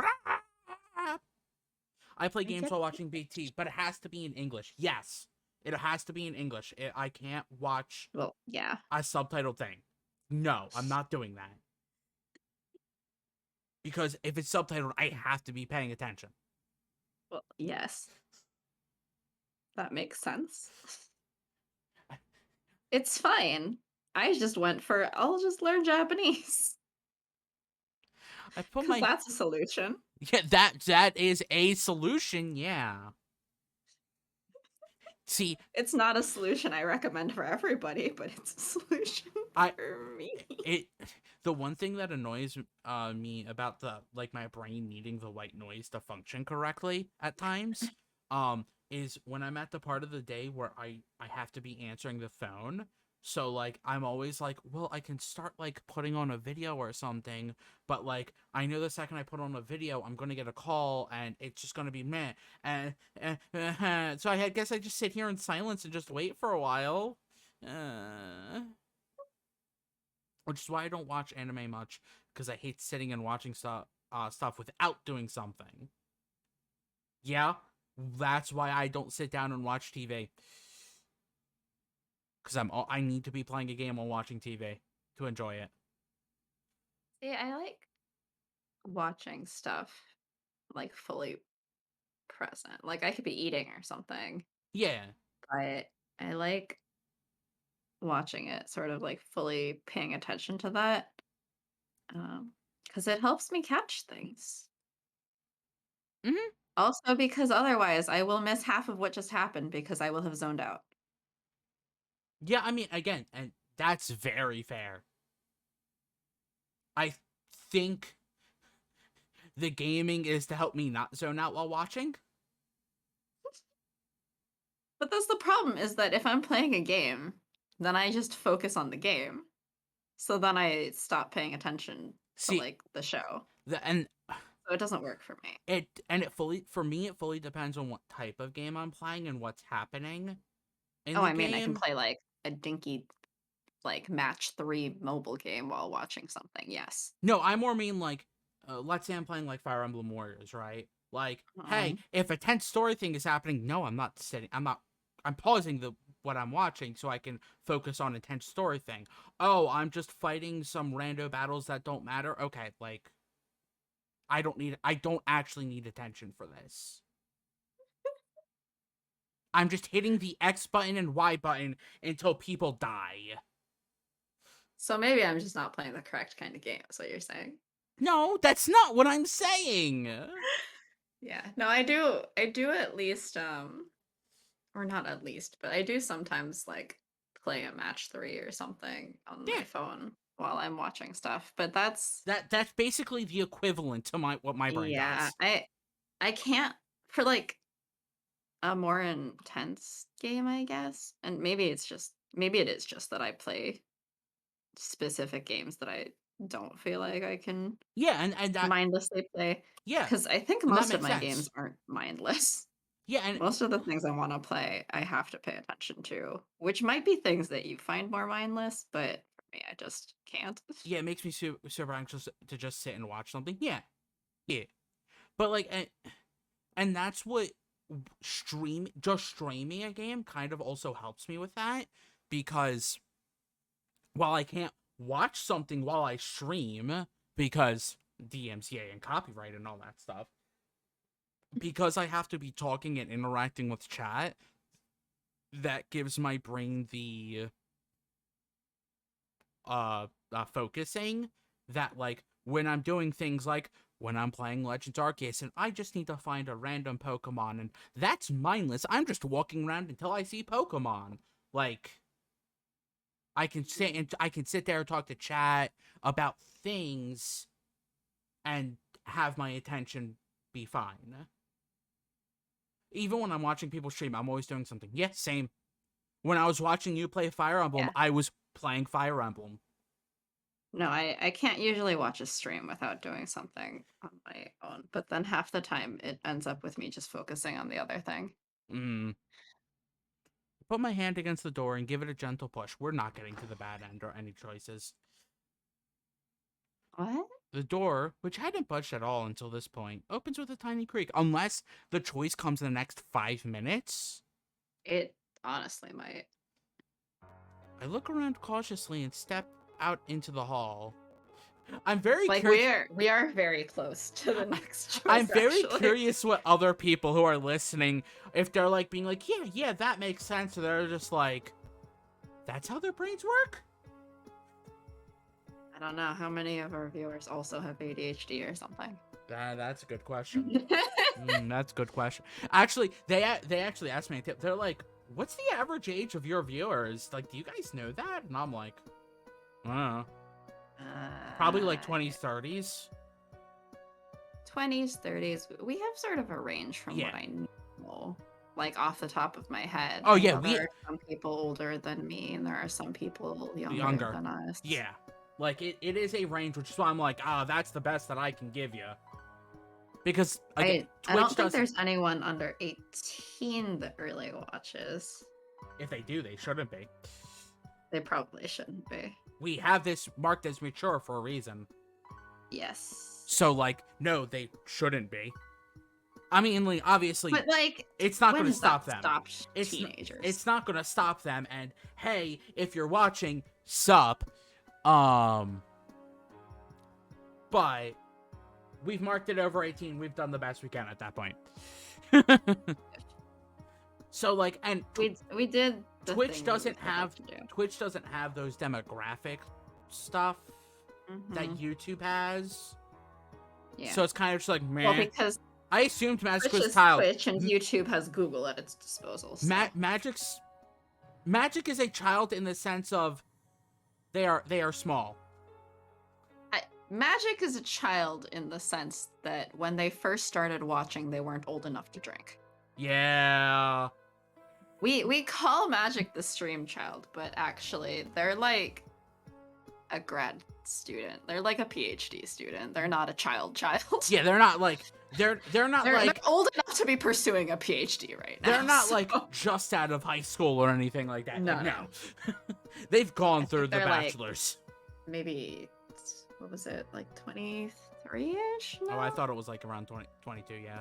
I play I games get while watching BT, but it has to be in English. Yes, it has to be in English. I can't watch well, yeah. a subtitled thing. No, I'm not doing that because if it's subtitled, I have to be paying attention. Well, yes. That makes sense. It's fine. I just went for I'll just learn Japanese I put because my that's a solution. yeah that is a solution. Yeah. See, It's not a solution I recommend for everybody, but it's a solution I for me. it the one thing that annoys me about the like my brain needing the white noise to function correctly at times is when I'm at the part of the day where I have to be answering the phone. So like I'm always like, well, I can start like putting on a video or something, but like I know the second I put on a video, I'm gonna get a call and it's just gonna be meh. And so I guess I just sit here in silence and just wait for a while. Which is why I don't watch anime much because I hate sitting and watching stuff without doing something. Yeah, that's why I don't sit down and watch TV because I need to be playing a game while watching TV to enjoy it. See, I like watching stuff like fully present. Like I could be eating or something, Yeah, but I like watching it, sort of like fully paying attention to that. Because it helps me catch things. Hmm. Also, because otherwise I will miss half of what just happened because I will have zoned out. Yeah, I mean, again, and that's very fair. I think the gaming is to help me not zone out while watching. But that's the problem is that if I'm playing a game, then I just focus on the game. So then I stop paying attention to See, like the show. the and So it doesn't work for me. it fully for me it fully depends on what type of game I'm playing and what's happening in Oh, the I mean, I can game. play like a dinky like match 3 mobile game while watching something. Yes. No, I more mean like, let's say I'm playing like Fire Emblem Warriors, right? Like, hey, Um, if a tense story thing is happening, no, I'm not sitting. I'm pausing the what I'm watching so I can focus on a tense story thing. Oh, I'm just fighting some rando battles that don't matter. Okay, like, I don't actually need attention for this. I'm just hitting the X button and Y button until people die. so maybe I'm just not playing the correct kind of game, is what you're saying. No, that's not what I'm saying. Yeah. No, I do at least or not at least, but I do sometimes like play a match 3 or something on Yeah, my phone while I'm watching stuff. But that's that's basically the equivalent to my what my brain yeah, does. I can't for like a more intense game, I guess. And maybe it is just that I play specific games that I don't feel like I can Yeah, and that mindlessly play. yeah, Because I think and that most of makes my games sense. aren't mindless. Yeah, and Most of the things I want to play, I have to pay attention to, which might be things that you find more mindless, but for me, I just can't. yeah, it makes me super anxious to just sit and watch something. Yeah, yeah, but like, and that's what streaming a game kind of also helps me with that, because while I can't watch something while I stream because DMCA and copyright and all that stuff, because I have to be talking and interacting with chat, that gives my brain the focusing that, like, when I'm doing things like when I'm playing Legends Arceus and I just need to find a random Pokemon, and that's mindless. I'm just walking around until I see Pokemon. Like, I can sit there and talk to chat about things and have my attention be fine. Even when I'm watching people stream, I'm always doing something. Yeah, same. When I was watching you play Fire Emblem, Yeah. I was playing Fire Emblem. No, I can't usually watch a stream without doing something on my own, but then half the time it ends up with me just focusing on the other thing. Mm. Put my hand against the door and give it a gentle push. We're not getting to the bad end or any choices. What? The door, which hadn't budged at all until this point, opens with a tiny creak. Unless the choice comes in the next 5 minutes. It honestly might. I look around cautiously and step out into the hall. I'm very Like curious. we are very close to the next I'm choice, very actually. curious what other people who are listening, if they're like being like, yeah, that makes sense, or they're just like, that's how their brains work? I don't know how many of our viewers also have ADHD or something. That's a good question. That's a good question. Actually, they actually asked me. They're like, "What's the average age of your viewers? Like, do you guys know that?" And I'm like, "I don't know. Probably like 20s, 30s." 20s, 30s. We have sort of a range from Yeah. what I know, like off the top of my head. Oh I yeah, know there are some people older than me, and there are some people younger younger. than us. Yeah. Like it is a range, which is why I'm like, that's the best that I can give you. Because again, I Twitch don't think doesn't. there's anyone under 18 that really watches. If they do, they shouldn't be. They probably shouldn't be. We have this marked as mature for a reason. Yes. So like, no, they shouldn't be. I mean, like, obviously, But like, it's not when going to has that stop them. stopped It's teenagers? it's not going to stop them. And hey, if you're watching, sup. But we've marked it over 18. We've done the best we can at that point. So like, and we did the Twitch thing doesn't YouTubers have like to do. Twitch doesn't have those demographic stuff that Mhm. YouTube has. Yeah. So it's kind of just like, Well, man. because I assumed Magic Twitch was is child. Twitch and YouTube has Google at its disposal, so. Magic is a child in the sense of they are small. Magic is a child in the sense that when they first started watching, they weren't old enough to drink. Yeah. We call Magic the stream child, but actually they're like a grad student. They're like a PhD student. They're not a child. Yeah, they're not like they're not They're like old enough to be pursuing a PhD right now. they're not so- like just out of high school or anything like that. No, No. They've gone I through think the they're, like, bachelor's. maybe what was it, like 23-ish? Oh, I thought it was like around 22, yeah.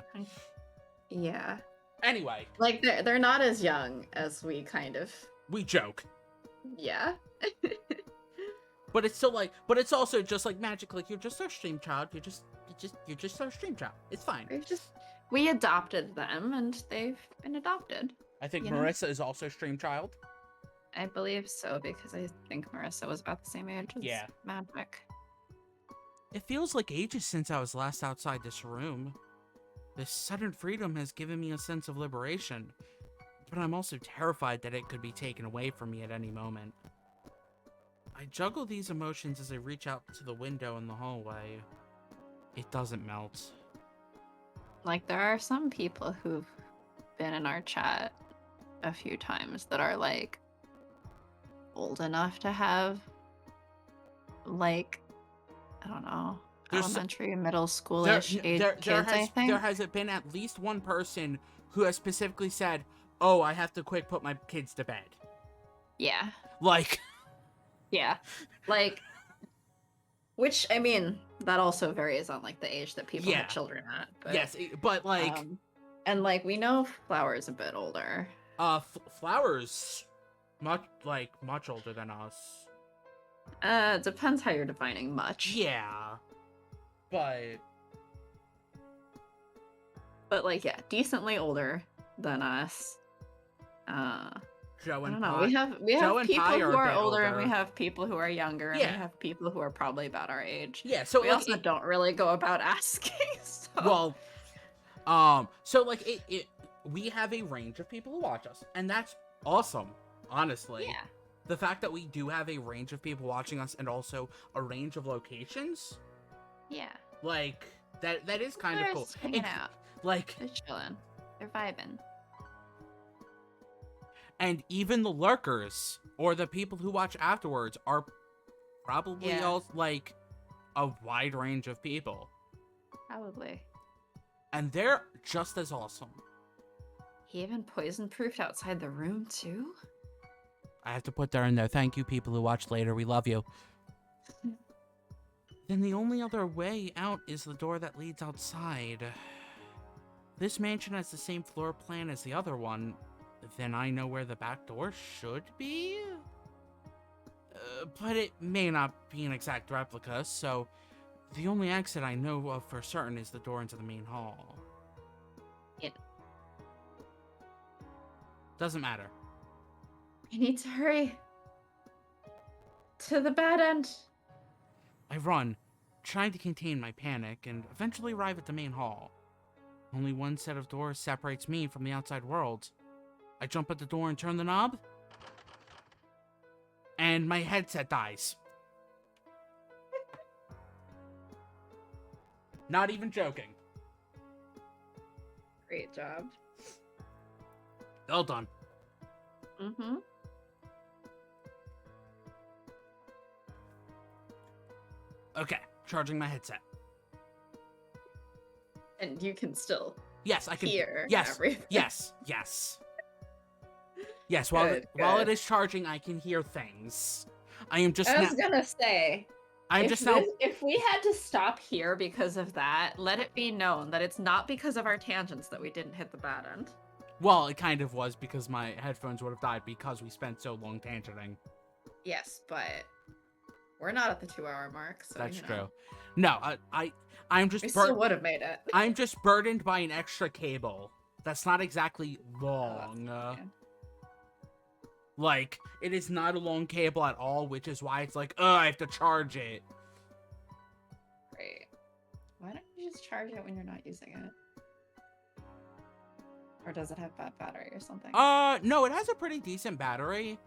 Yeah. Anyway, Like they're not as young as we kind of. we joke. Yeah. But it's still like, but it's also just like Magic, like you're just our stream child. You're just our stream child. It's fine. We adopted them and they've been adopted. I think You know? Marissa is also stream child. I believe so because I think Marissa was about the same age as Yeah. Magic. It feels like ages since I was last outside this room. This sudden freedom has given me a sense of liberation, but I'm also terrified that it could be taken away from me at any moment. I juggle these emotions as I reach out to the window in the hallway. It doesn't melt. Like there are some people who've been in our chat a few times that are like old enough to have like I don't know, There's elementary, middle schoolish age kids, I think. There has been at least one person who has specifically said, "Oh, I have to quick put my kids to bed." Yeah. Like, Yeah. Like which I mean, that also varies on like the age that people Yeah. have children at. But, yes, but like, and like we know Flower's a bit older. Flowers, much older than us. Depends how you're defining much. Yeah, but like yeah, decently older than us. Joe I and don't know. Pi- We Joe have and people Pi who a are bit older, and we older. have people who are younger, and Yeah. we have people who are probably about our age. Yeah, so We like, also don't really go about asking. So. well, so like we have a range of people who watch us, and that's awesome. Honestly, yeah, the fact that we do have a range of people watching us, and also a range of locations, yeah. like that is kind They're of cool. just hanging out. Like, They're chilling. They're vibing. and even the lurkers or the people who watch afterwards are probably Yeah. all like a wide range of people, Probably. and they're just as awesome. He even poison-proofed outside the room too. I have to put that in there. Thank you, people who watch later. We love you. Then the only other way out is the door that leads outside. This mansion has the same floor plan as the other one. Then I know where the back door should be? But it may not be an exact replica, so the only exit I know of for certain is the door into the main hall. Yeah. Doesn't matter. I need to hurry. To the bad end. I run, trying to contain my panic, and eventually arrive at the main hall. Only one set of doors separates me from the outside world. I jump at the door and turn the knob, and my headset dies. Not even joking. Great job. Well done. Mm-hmm. Okay, charging my headset. And you can still Yes, I can hear Yes, everything. yes. Yes, while Good, while it good. is charging, I can hear things. I am just I now. was gonna say, I'm just now. if we had to stop here because of that, let it be known that it's not because of our tangents that we didn't hit the bad end. Well, it kind of was because my headphones would have died because we spent so long tangenting. Yes, but we're not at the 2-hour mark, so That's you know. true. No, I'm just We still would have made it. I'm just burdened by an extra cable. That's not exactly Oh, long. that's fine. Like, it is not a long cable at all, which is why it's like, I have to charge it. Great. Why don't you just charge it when you're not using it? Or does it have bad battery or something? No, it has a pretty decent battery.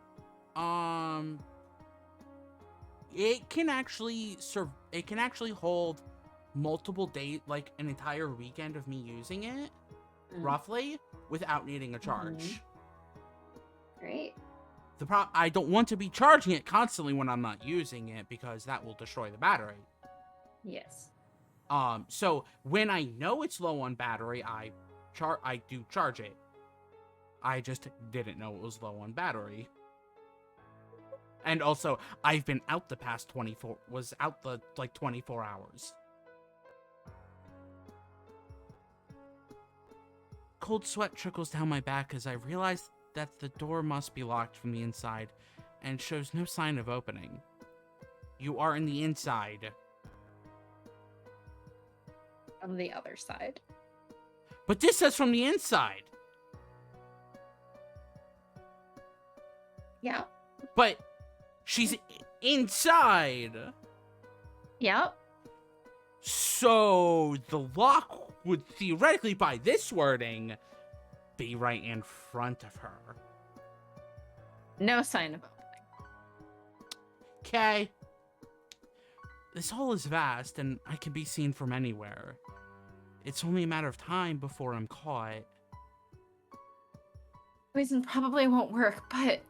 It can actually hold multiple days, like an entire weekend of me using it, roughly, without needing a charge. Great. I don't want to be charging it constantly when I'm not using it because that will destroy the battery. Yes. So when I know it's low on battery, I do charge it. I just didn't know it was low on battery. And also, I've been out the past 24 hours. Cold sweat trickles down my back as I realize that the door must be locked from the inside and shows no sign of opening. You are in the inside. On the other side. But this says from the inside. Yeah. But she's inside. Yep. So the lock would theoretically, by this wording, be right in front of her. No sign of opening. Okay. This hall is vast, and I can be seen from anywhere. It's only a matter of time before I'm caught. Poison probably won't work, but...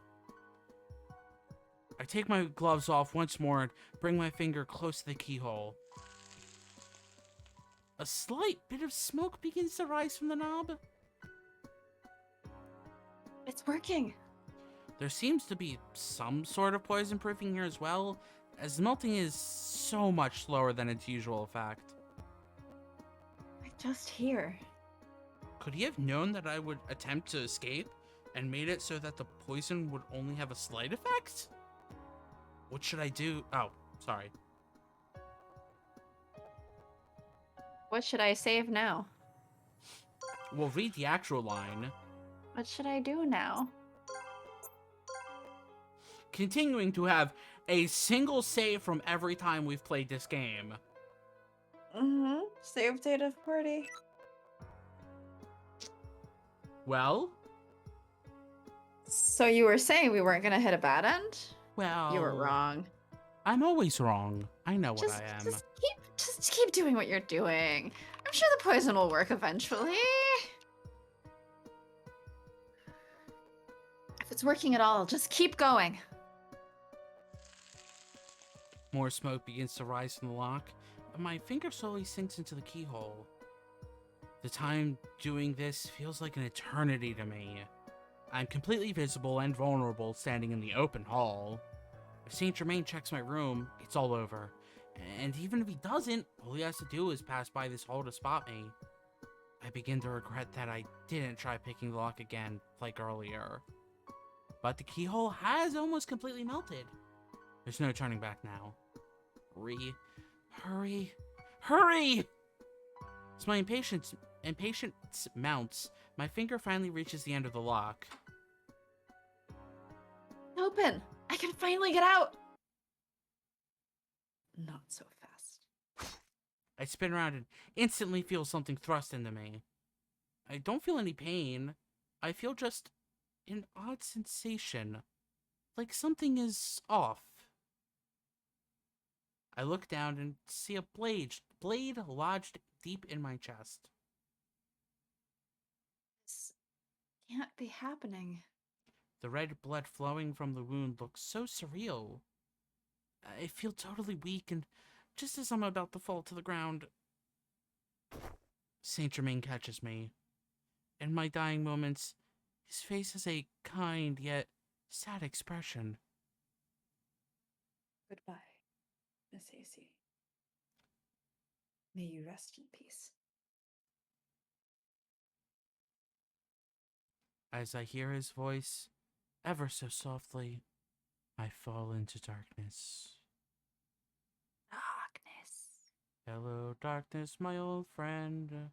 I take my gloves off once more and bring my finger close to the keyhole. A slight bit of smoke begins to rise from the knob. It's working. There seems to be some sort of poison proofing here as well, as the melting is so much slower than its usual effect. I just hear. Could he have known that I would attempt to escape and made it so that the poison would only have a slight effect? What should I do? Oh, sorry. What should I save now? We'll read the actual line. What should I do now? Continuing to have a single save from every time we've played this game. Save date of party. Well? So you were saying we weren't gonna hit a bad end? Well... You were wrong. I'm always wrong. I know what I am. Just keep doing what you're doing. I'm sure the poison will work eventually. If it's working at all, just keep going. More smoke begins to rise from the lock, but my finger slowly sinks into the keyhole. The time doing this feels like an eternity to me. I'm completely visible and vulnerable standing in the open hall. If Saint-Germain checks my room, it's all over. And even if he doesn't, all he has to do is pass by this hall to spot me. I begin to regret that I didn't try picking the lock again, like earlier. But the keyhole has almost completely melted. There's no turning back now. Hurry. As my impatience mounts, my finger finally reaches the end of the lock. Open! I can finally get out! Not so fast. I spin around and instantly feel something thrust into me. I don't feel any pain. I feel just an odd sensation. Like something is off. I look down and see a blade lodged deep in my chest. This can't be happening. The red blood flowing from the wound looks so surreal. I feel totally weak, and just as I'm about to fall to the ground, Saint-Germain catches me. In my dying moments, his face has a kind yet sad expression. Goodbye, Miss AC. May you rest in peace. As I hear his voice, ever so softly, I fall into darkness. Darkness. Hello, darkness, my old friend.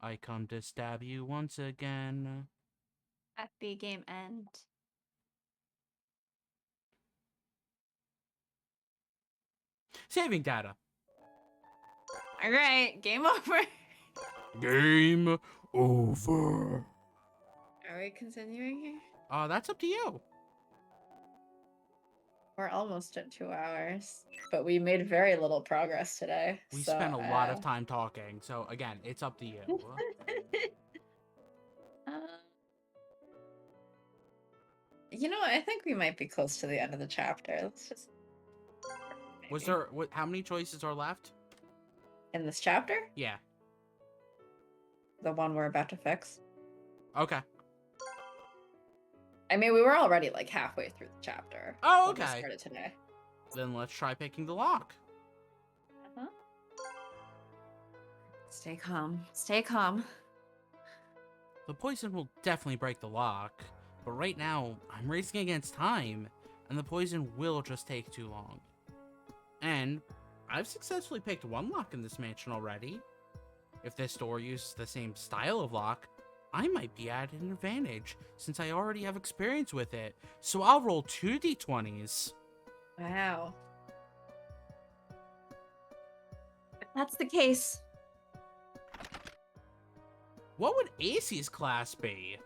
I come to stab you once again. Happy game end. Saving data. All right, game over. Game over. Are we continuing here? That's up to you. We're almost at 2 hours, but we made very little progress today. We So, spent a lot of time talking, so again, it's up to you. uh, you know, I think we might be close to the end of the chapter. Let's just. Was Maybe. there how many choices are left? In this chapter? Yeah. The one we're about to fix. Okay. I mean, we were already like halfway through the chapter. Oh, When we okay. started today. Then let's try picking the lock. Uh-huh. Stay calm. Stay calm. The poison will definitely break the lock, but right now, I'm racing against time, and the poison will just take too long. And I've successfully picked one lock in this mansion already. If this door uses the same style of lock, I might be at an advantage, since I already have experience with it, so I'll roll 2 d20s. Wow. If that's the case. What would AC's class be?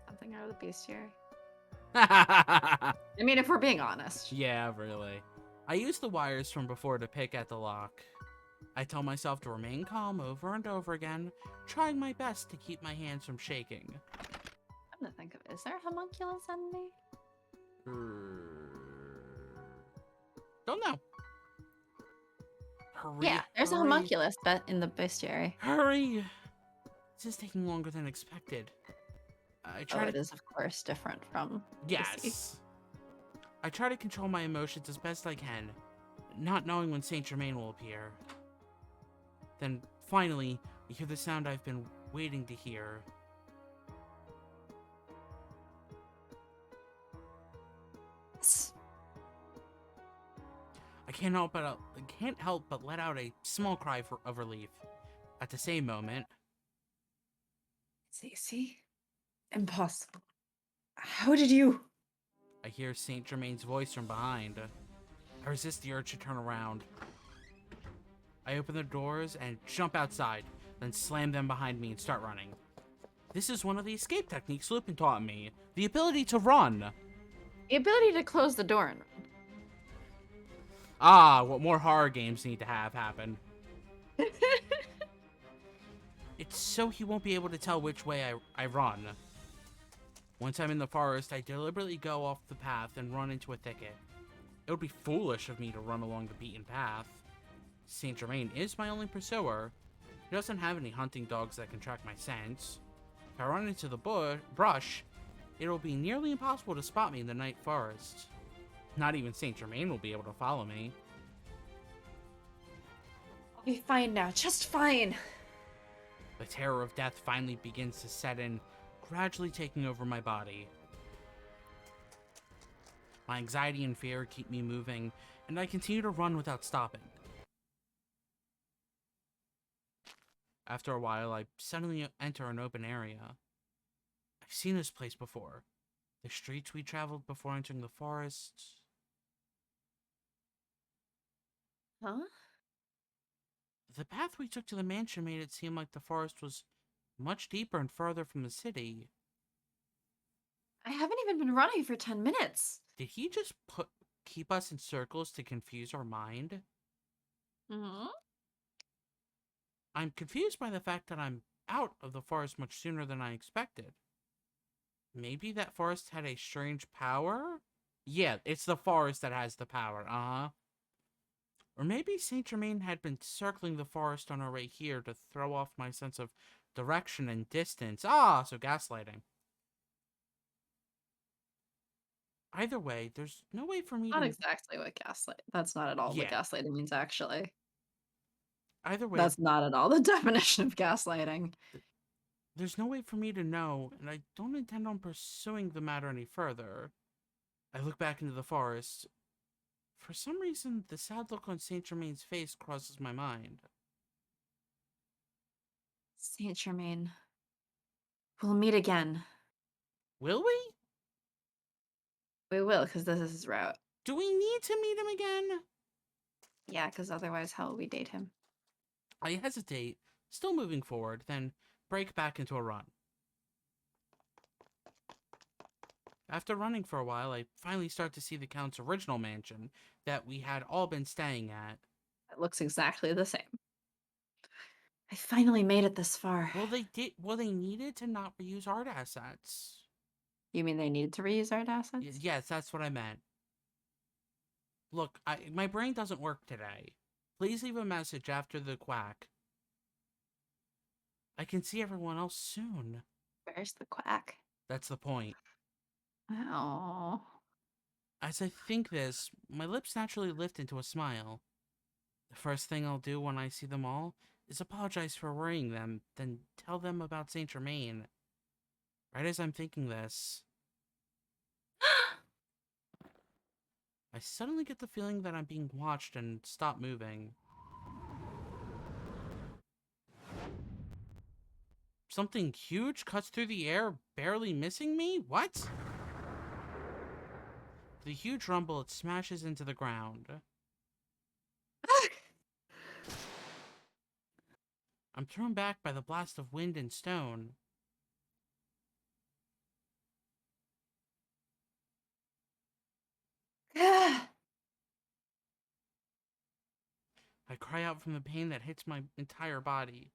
Something out of the bestiary. I I mean, if we're being honest. Yeah, really. I use the wires from before to pick at the lock. I tell myself to remain calm over and over again, trying my best to keep my hands from shaking. I'm gonna think of it. Is there a homunculus enemy? Don't know. Hurry, Yeah, there's a hurry, homunculus, but in the bestiary. hurry! This is taking longer than expected. I Oh, try it to... is, of course, different from Yes! I try to control my emotions as best I can, not knowing when Saint-Germain will appear. Then, finally, you hear the sound I've been waiting to hear. Yes. I can't help but let out a small cry of relief. At the same moment, Stacy? Impossible. How did you? I hear Saint-Germain's voice from behind. I resist the urge to turn around. I open the doors and jump outside, then slam them behind me and start running. This is one of the escape techniques Lupin taught me. The ability to run. The ability to close the door and run. Ah, what more horror games need to have happen. It's so he won't be able to tell which way I run. Once I'm in the forest, I deliberately go off the path and run into a thicket. It would be foolish of me to run along the beaten path. Saint-Germain is my only pursuer. He doesn't have any hunting dogs that can track my scent. If I run into the brush, it will be nearly impossible to spot me in the night forest. Not even Saint-Germain will be able to follow me. I'll be fine now, just fine. The terror of death finally begins to set in, gradually taking over my body. My anxiety and fear keep me moving, and I continue to run without stopping. After a while, I suddenly enter an open area. I've seen this place before. The streets we traveled before entering the forest. Huh? The path we took to the mansion made it seem like the forest was much deeper and farther from the city. I haven't even been running for 10 minutes. Did he just keep us in circles to confuse our mind? Mm-hmm. I'm confused by the fact that I'm out of the forest much sooner than I expected. Maybe that forest had a strange power? Yeah, it's the forest that has the power, Or maybe Saint-Germain had been circling the forest on our way here to throw off my sense of direction and distance. Ah, so gaslighting. Either way, there's no way for me Not to... exactly what gaslight. That's not at all what Yeah. gaslighting means, actually. Either way, That's not at all the definition of gaslighting. there's no way for me to know, and I don't intend on pursuing the matter any further. I look back into the forest. For some reason, the sad look on Saint-Germain's face crosses my mind. Saint-Germain. We'll meet again. Will we? We will, because this is his route. Do we need to meet him again? Yeah, because otherwise how will we date him? I hesitate, still moving forward, then break back into a run. After running for a while, I finally start to see the Count's original mansion that we had all been staying at. It looks exactly the same. I finally made it this far. Well, they needed to not reuse art assets. You mean they needed to reuse art assets? Yes, that's what I meant. Look, my brain doesn't work today. Please leave a message after the quack. I can see everyone else soon. Where's the quack? That's the point. Oh. As I think this, my lips naturally lift into a smile. The first thing I'll do when I see them all is apologize for worrying them, then tell them about Saint-Germain. Right as I'm thinking this, I suddenly get the feeling that I'm being watched and stop moving. Something huge cuts through the air, barely missing me? What? With a huge rumble, it smashes into the ground. I'm thrown back by the blast of wind and stone. I cry out from the pain that hits my entire body.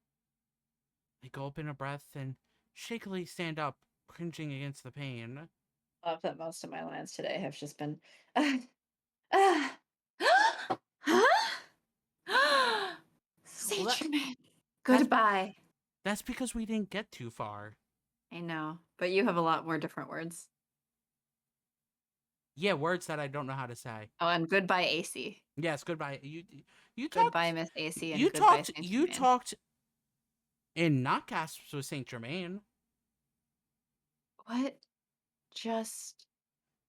I gulp in a breath and shakily stand up, cringing against the pain. I love that most of my lines today have just been Saint-Germain. Goodbye. That's because we didn't get too far. I know, but you have a lot more different words. Yeah, words that I don't know how to say. Oh, and goodbye, AC. Yes, goodbye. You talked. Goodbye, Miss AC, and You goodbye, talked. Saint You Germain. talked. In not gasps with Saint-Germain. What? Just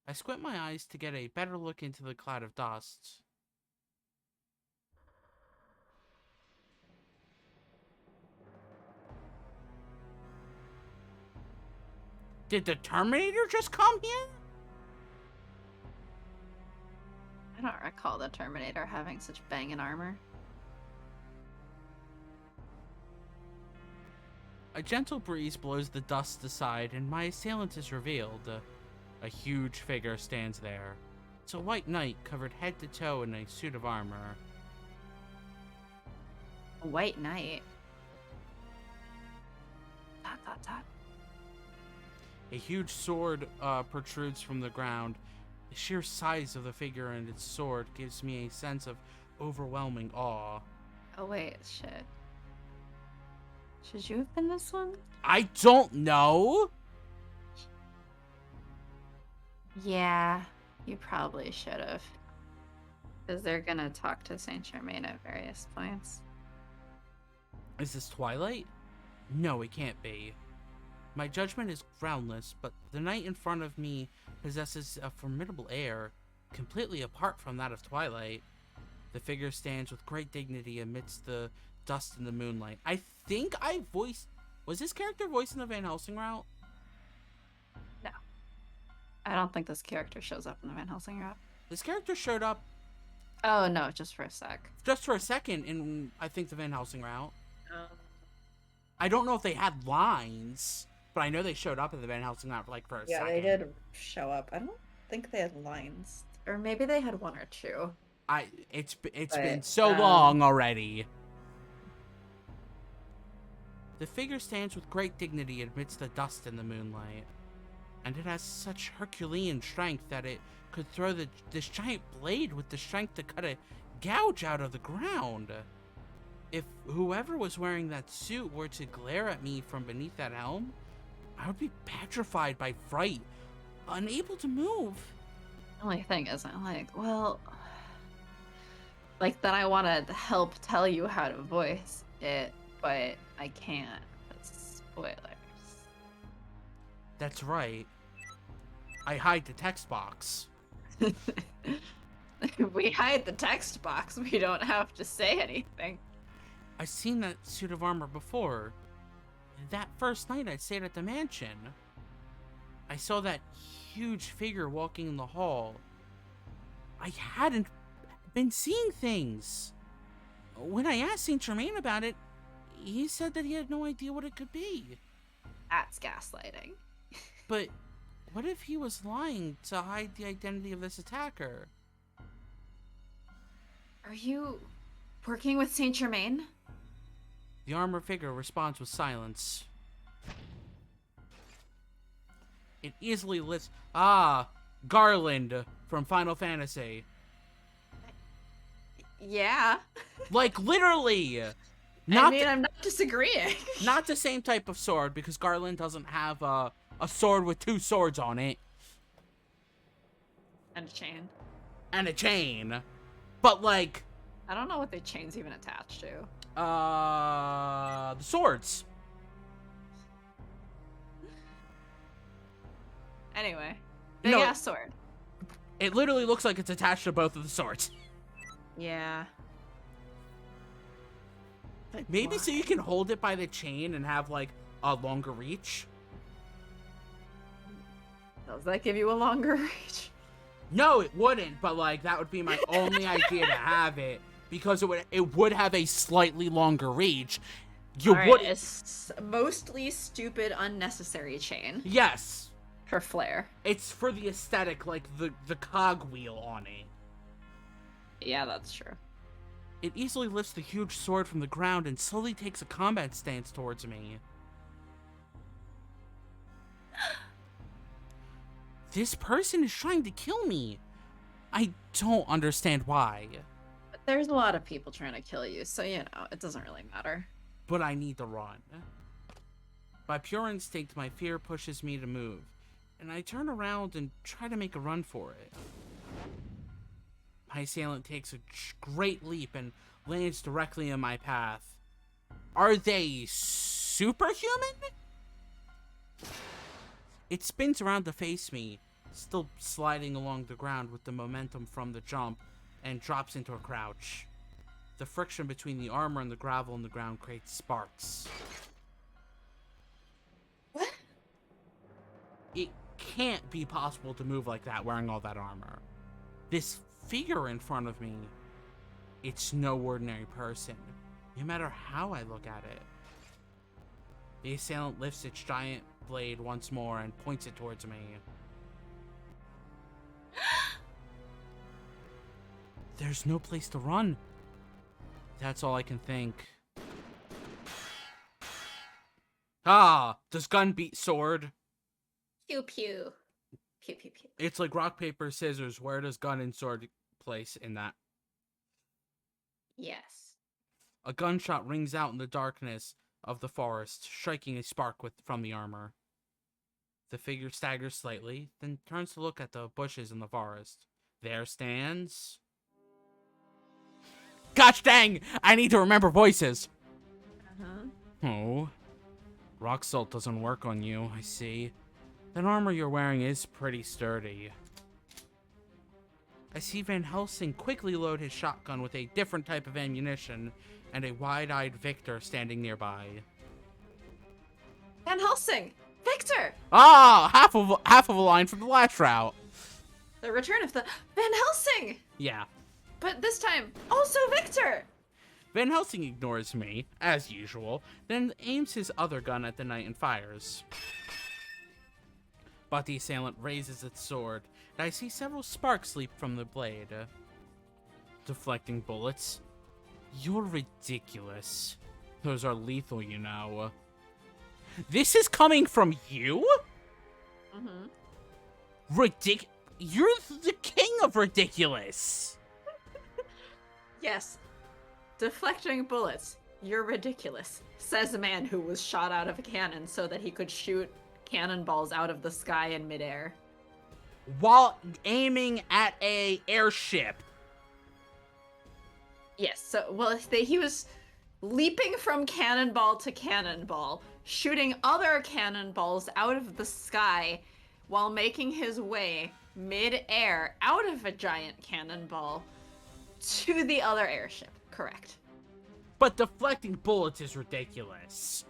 I squint my eyes to get a better look into the cloud of dust. Did the Terminator just come here? I don't recall the Terminator having such banging armor. A gentle breeze blows the dust aside, and my assailant is revealed. A huge figure stands there. It's a white knight covered head to toe in a suit of armor. A white knight. Dot, dot, dot. A huge sword protrudes from the ground. The sheer size of the figure and its sword gives me a sense of overwhelming awe. Oh wait, shit. Should you have been this one? I don't know! Yeah, you probably should have. Because they're gonna talk to Saint-Germain at various points. Is this Twilight? No, it can't be. My judgment is groundless, but the knight in front of me possesses a formidable air, completely apart from that of Twilight. The figure stands with great dignity amidst the dust in the moonlight. I think I voiced... Was this character voiced in the Van Helsing route? No. I don't think this character shows up in the Van Helsing route. This character showed up Oh no, just for a sec. just for a second in, I think, the Van Helsing route. Um, I don't know if they had lines, but I know they showed up in the Van Helsing route for a yeah, second. they did show up. I don't think they had lines. Or maybe they had one or two. It's But, been so long already. The figure stands with great dignity amidst the dust in the moonlight, and it has such Herculean strength that it could throw this giant blade with the strength to cut a gouge out of the ground. If whoever was wearing that suit were to glare at me from beneath that helm, I would be petrified by fright, unable to move. The only thing is, I'm like, well, like, then I want to help tell you how to voice it, but I can't. That's spoilers. That's right. I hide the text box. We hide the text box. We don't have to say anything. I've seen that suit of armor before. That first night I stayed at the mansion. I saw that huge figure walking in the hall. I hadn't been seeing things. When I asked Saint-Germain about it, he said that he had no idea what it could be. That's gaslighting. But what if he was lying to hide the identity of this attacker? Are you working with Saint-Germain? The armored figure responds with silence. It easily lists, Garland from Final Fantasy. Yeah. Like, literally! I mean, I'm not disagreeing. Not the same type of sword, because Garland doesn't have a sword with 2 swords on it. And a chain. And a chain. But, like... I don't know what the chain's even attached to. The swords. Anyway. Big-ass sword. It literally looks like it's attached to both of the swords. Yeah. But Maybe why? so you can hold it by the chain and have, like, a longer reach. Does that give you a longer reach? No, it wouldn't, but, like, that would be my only idea to have it. Because it would have a slightly longer reach. You would... It's mostly stupid, unnecessary chain. Yes. For flair. It's for the aesthetic, like, the cogwheel on it. Yeah, that's true. It easily lifts the huge sword from the ground and slowly takes a combat stance towards me. This person is trying to kill me. I don't understand why. But there's a lot of people trying to kill you, so, you know, it doesn't really matter. But I need to run. By pure instinct, my fear pushes me to move, and I turn around and try to make a run for it. My assailant takes a great leap and lands directly in my path. Are they superhuman? It spins around to face me, still sliding along the ground with the momentum from the jump, and drops into a crouch. The friction between the armor and the gravel on the ground creates sparks. What? It can't be possible to move like that wearing all that armor. This figure in front of me, it's no ordinary person, no matter how I look at it. The assailant lifts its giant blade once more and points it towards me. There's no place to run. That's all I can think. Does gun beat sword? Pew pew. Pew pew pew. It's like rock, paper, scissors. Where does gun and sword place in that? Yes. A gunshot rings out in the darkness of the forest, striking a spark from the armor. The figure staggers slightly, then turns to look at the bushes in the forest. There stands... Gosh dang! I need to remember voices! Oh. Rock salt doesn't work on you, I see. That armor you're wearing is pretty sturdy. I see Van Helsing quickly load his shotgun with a different type of ammunition, and a wide-eyed Victor standing nearby. Van Helsing! Victor! Half of a line from the last route. The return of the Van Helsing! Yeah. But this time, also Victor! Van Helsing ignores me, as usual, then aims his other gun at the knight and fires. But the assailant raises its sword, and I see several sparks leap from the blade. Deflecting bullets. You're ridiculous. Those are lethal, you know. This is coming from you? Mm-hmm. You're the king of ridiculous. Yes. Deflecting bullets. You're ridiculous. Says a man who was shot out of a cannon so that he could shoot cannonballs out of the sky in midair. While aiming at a airship. Yes, so, well, he was leaping from cannonball to cannonball, shooting other cannonballs out of the sky while making his way mid-air out of a giant cannonball to the other airship. Correct. But deflecting bullets is ridiculous.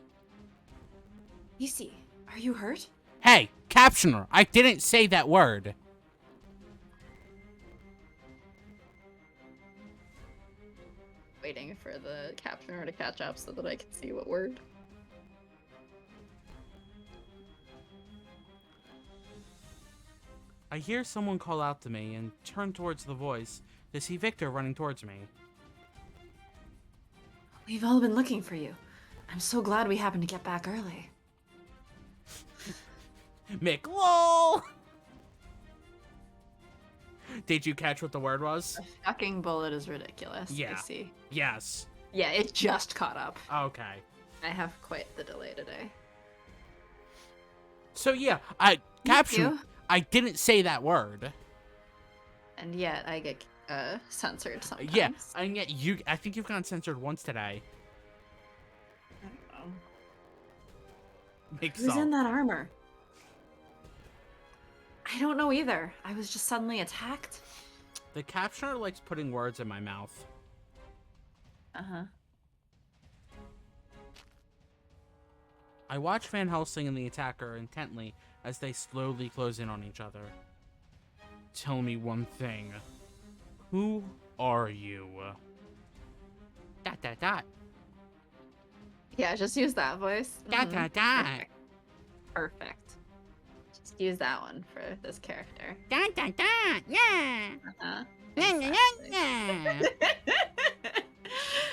You see, are you hurt? Hey, captioner, I didn't say that word. Waiting for the captioner to catch up so that I can see what word. I hear someone call out to me and turn towards the voice to see Victor running towards me. We've all been looking for you. I'm so glad we happened to get back early. Mick, lol! Did you catch what the word was? A fucking bullet is ridiculous. Yeah. I see. Yes. Yeah, it just caught up. Okay. I have quite the delay today. So yeah, I caption. I didn't say that word. And yet I get censored sometimes. Yeah, and yet I think you've gotten censored once today. I don't know. Makes Who's in that armor? I don't know either. I was just suddenly attacked. The captioner likes putting words in my mouth. Uh-huh. I watch Van Helsing and the attacker intently as they slowly close in on each other. Tell me one thing. Who are you? ... Yeah, just use that voice. Perfect. Perfect. Just use that one for this character. Yeah. Uh-huh.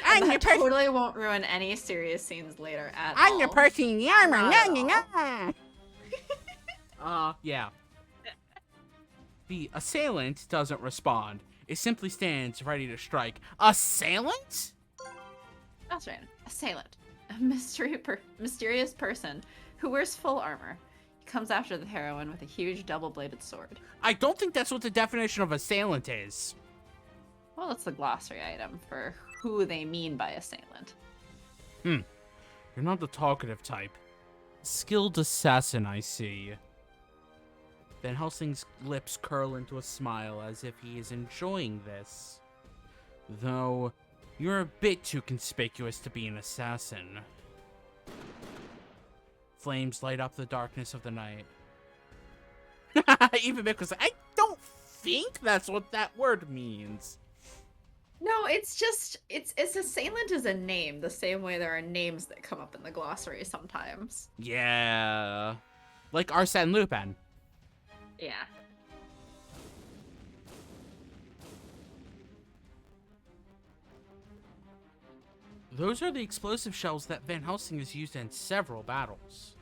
I'm And your that totally won't ruin any serious scenes later at all. I'm your person in the armor. Not Yeah. The assailant doesn't respond. It simply stands ready to strike. Assailant? That's right. Assailant. A mysterious person who wears full armor. He comes after the heroine with a huge double-bladed sword. I don't think that's what the definition of assailant is. Well, it's the glossary item for who they mean by assailant. You're not the talkative type. Skilled assassin, I see. Van Helsing's lips curl into a smile as if he is enjoying this. Though, you're a bit too conspicuous to be an assassin. Flames light up the darkness of the night. Even Mick was like, I don't think that's what that word means. No, it's just it's assailant is a name, the same way there are names that come up in the glossary sometimes. Yeah. Like Arsène Lupin. Yeah. Those are the explosive shells that Van Helsing has used in several battles.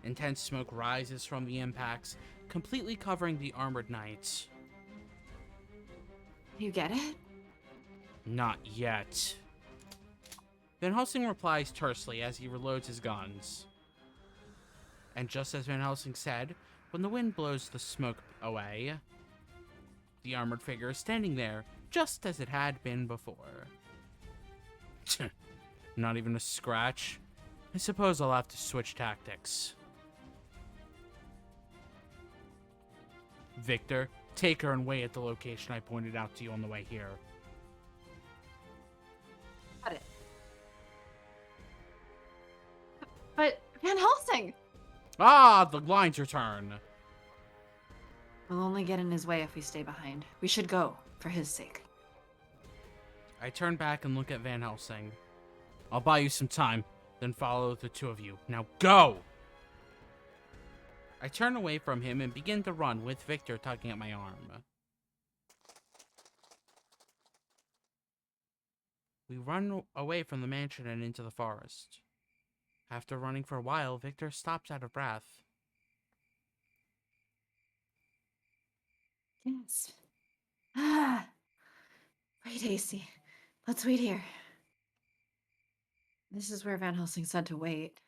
Intense smoke rises from the impacts, completely covering the armored knights. You get it? Not yet. Van Helsing replies tersely as he reloads his guns. And just as Van Helsing said, when the wind blows the smoke away, the armored figure is standing there, just as it had been before. Not even a scratch. I suppose I'll have to switch tactics. Victor, take her and wait at the location I pointed out to you on the way here. Got it. But Van Helsing! Ah, the lines return. We'll only get in his way if we stay behind. We should go, for his sake. I turn back and look at Van Helsing. I'll buy you some time, then follow the two of you. Now go! I turn away from him and begin to run with Victor tugging at my arm. We run away from the mansion and into the forest. After running for a while, Victor stops out of breath. Yes. Ah. Wait, AC. Let's wait here. This is where Van Helsing said to wait.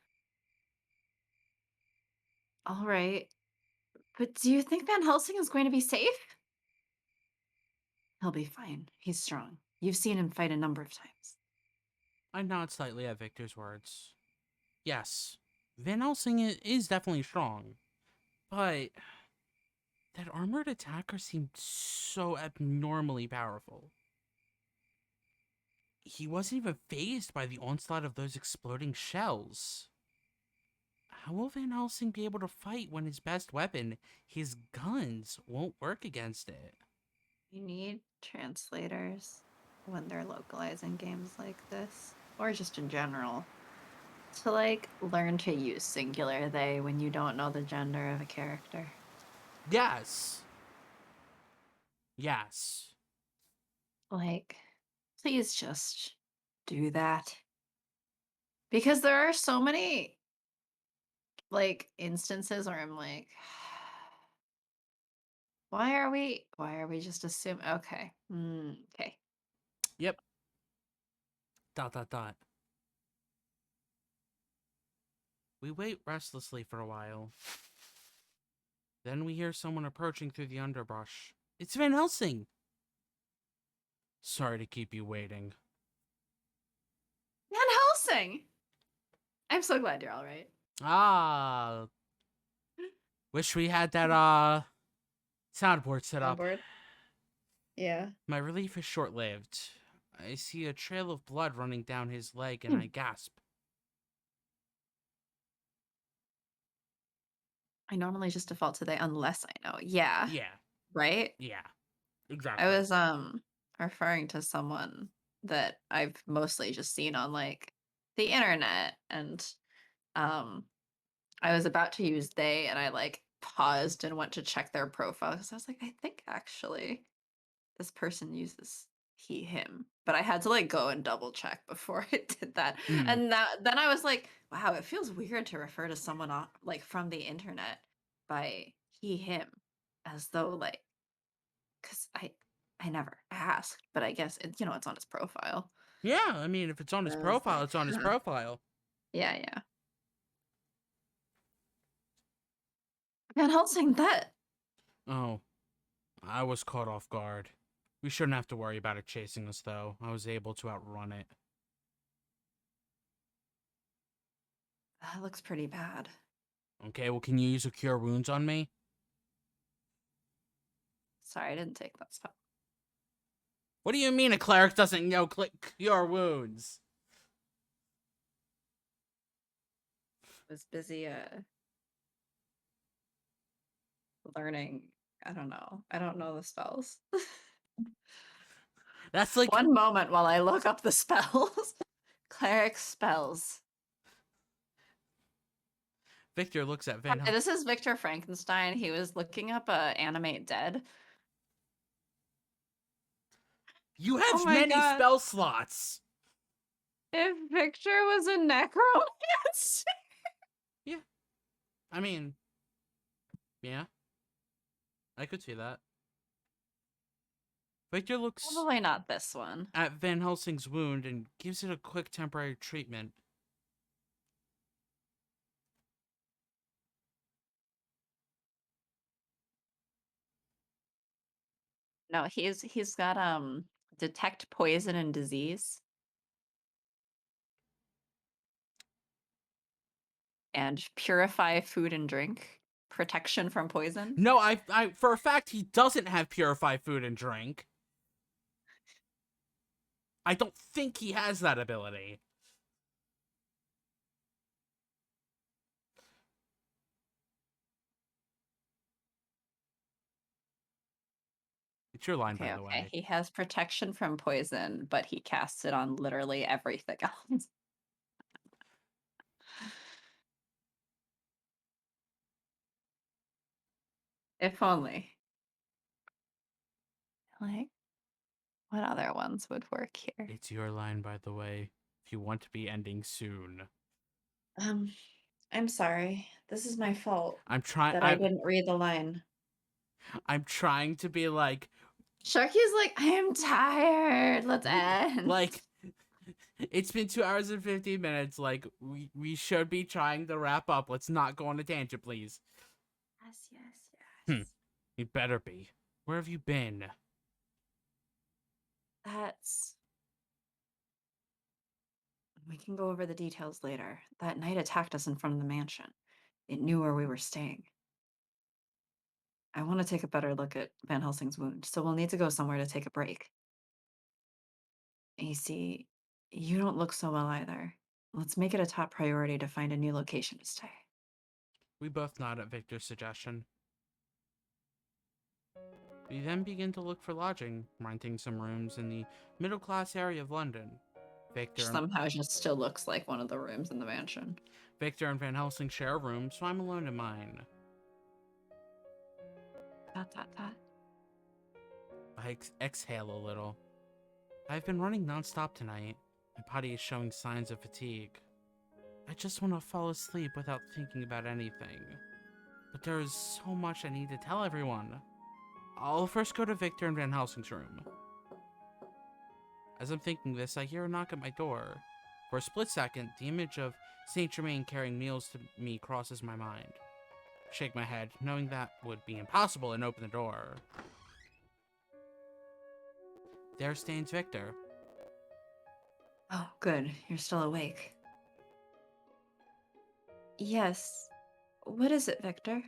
All right. But do you think Van Helsing is going to be safe? He'll be fine. He's strong. You've seen him fight a number of times. I nod slightly at Victor's words. Yes, Van Helsing is definitely strong, but that armored attacker seemed so abnormally powerful. He wasn't even fazed by the onslaught of those exploding shells. How will Van Helsing be able to fight when his best weapon, his guns, won't work against it? You need translators when they're localizing games like this, or just in general, to like learn to use singular they when you don't know the gender of a character. Yes. Yes. Like, please just do that. Because there are so many like instances where I'm like, why are we just assuming okay. Okay. Yep. Dot dot dot. We wait restlessly for a while. Then we hear someone approaching through the underbrush. It's Van Helsing! Sorry to keep you waiting. Van Helsing! I'm so glad you're all right. Ah, wish we had that soundboard set On up. board? Yeah. My relief is short-lived. I see a trail of blood running down his leg and Hmm. I gasp. I normally just default to they unless I know. Yeah. Yeah, Right? yeah, I exactly. was referring to someone that I've mostly just seen on like the internet, and um I was about to use they and I like paused and went to check their profile because I was like, I think actually this person uses he him, but I had to like go and double check before I did that. Mm. And then I was like, wow, it feels weird to refer to someone like from the internet by he him, as though like, because I never asked, but I guess it's on his profile. Yeah, I mean, if it's on his I was profile, like, it's on his huh. profile. Yeah, yeah. Van Helsing, that Oh, I was caught off guard. We shouldn't have to worry about it chasing us, though. I was able to outrun it. that looks pretty bad. Okay, well, can you use a cure wounds on me? Sorry, I didn't take that spell. What do you mean a cleric doesn't know cure wounds? I was busy learning. I don't know. I don't know the spells. That's like One moment while I look up the spells. Cleric spells. Victor looks at Van Hi, Helsing. this is Victor Frankenstein. He was looking up animate dead. You Oh have my many god. spell slots. If Victor was a necromancer. Yeah, I mean, yeah, I could see that. Victor looks Probably not this one. at Van Helsing's wound and gives it a quick temporary treatment. No, he's got detect poison and disease and purify food and drink, protection from poison. No, I for a fact he doesn't have purify food and drink. I don't think he has that ability. It's your line, by Okay, the okay. way. He has protection from poison, but he casts it on literally everything else. If only. Like, what other ones would work here? It's your line, by the way. If you want to be ending soon. Um, I'm sorry. This is my fault I'm trying that I didn't read the line. I'm trying to be Sharky's like, I am tired. Let's end. like it's been 2 hours and 15 minutes. Like we should be trying to wrap up. Let's not go on a tangent, please. Yes, yes, Hmm. yes. You better be. Where have you been? That's. We can go over the details later. That night attacked us in front of the mansion. It knew where we were staying. I want to take a better look at Van Helsing's wound, so we'll need to go somewhere to take a break. AC, you don't look so well either. Let's make it a top priority to find a new location to stay. We both nod at Victor's suggestion. We then begin to look for lodging, renting some rooms in the middle-class area of London. Which somehow just still looks like one of the rooms in the mansion. Victor and Van Helsing share a room, so I'm alone in mine. Dot, dot, dot. I exhale a little. I've been running nonstop tonight. My body is showing signs of fatigue. I just want to fall asleep without thinking about anything. But there is so much I need to tell everyone. I'll first go to Victor and Van Helsing's room. As I'm thinking this, I hear a knock at my door. For a split second, the image of Saint-Germain carrying meals to me crosses my mind. I shake my head, knowing that would be impossible, and open the door. There stands Victor. Oh, good. You're still awake. Yes. What is it, Victor?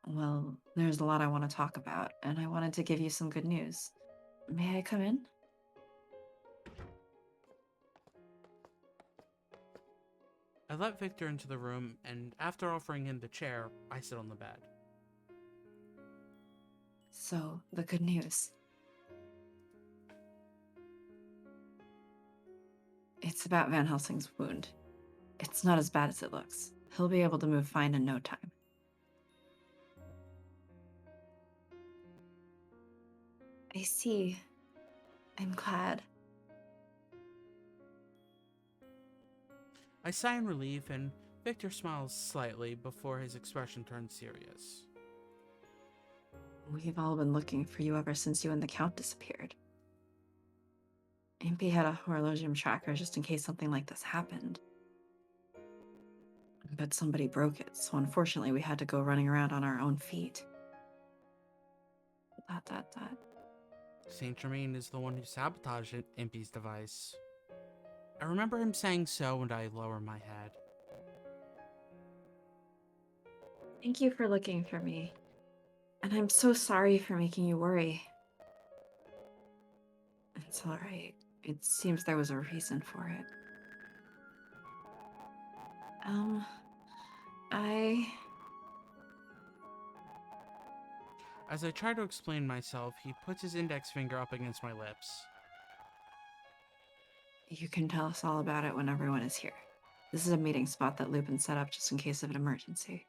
Well, there's a lot I want to talk about, and I wanted to give you some good news. May I come in? I let Victor into the room, and after offering him the chair, I sit on the bed. So, the good news. It's about Van Helsing's wound. It's not as bad as it looks. He'll be able to move fine in no time. I see. I'm glad. I sigh in relief, and Victor smiles slightly before his expression turns serious. We've all been looking for you ever since you and the Count disappeared. Impy had a horologium tracker just in case something like this happened. But somebody broke it, so unfortunately we had to go running around on our own feet. Dot, dot, dot. Saint-Germain is the one who sabotaged Impy's device. I remember him saying so, and I lower my head. Thank you for looking for me. And I'm so sorry for making you worry. It's alright. It seems there was a reason for it. As I try to explain myself, he puts his index finger up against my lips. You can tell us all about it when everyone is here. This is a meeting spot that Lupin set up just in case of an emergency.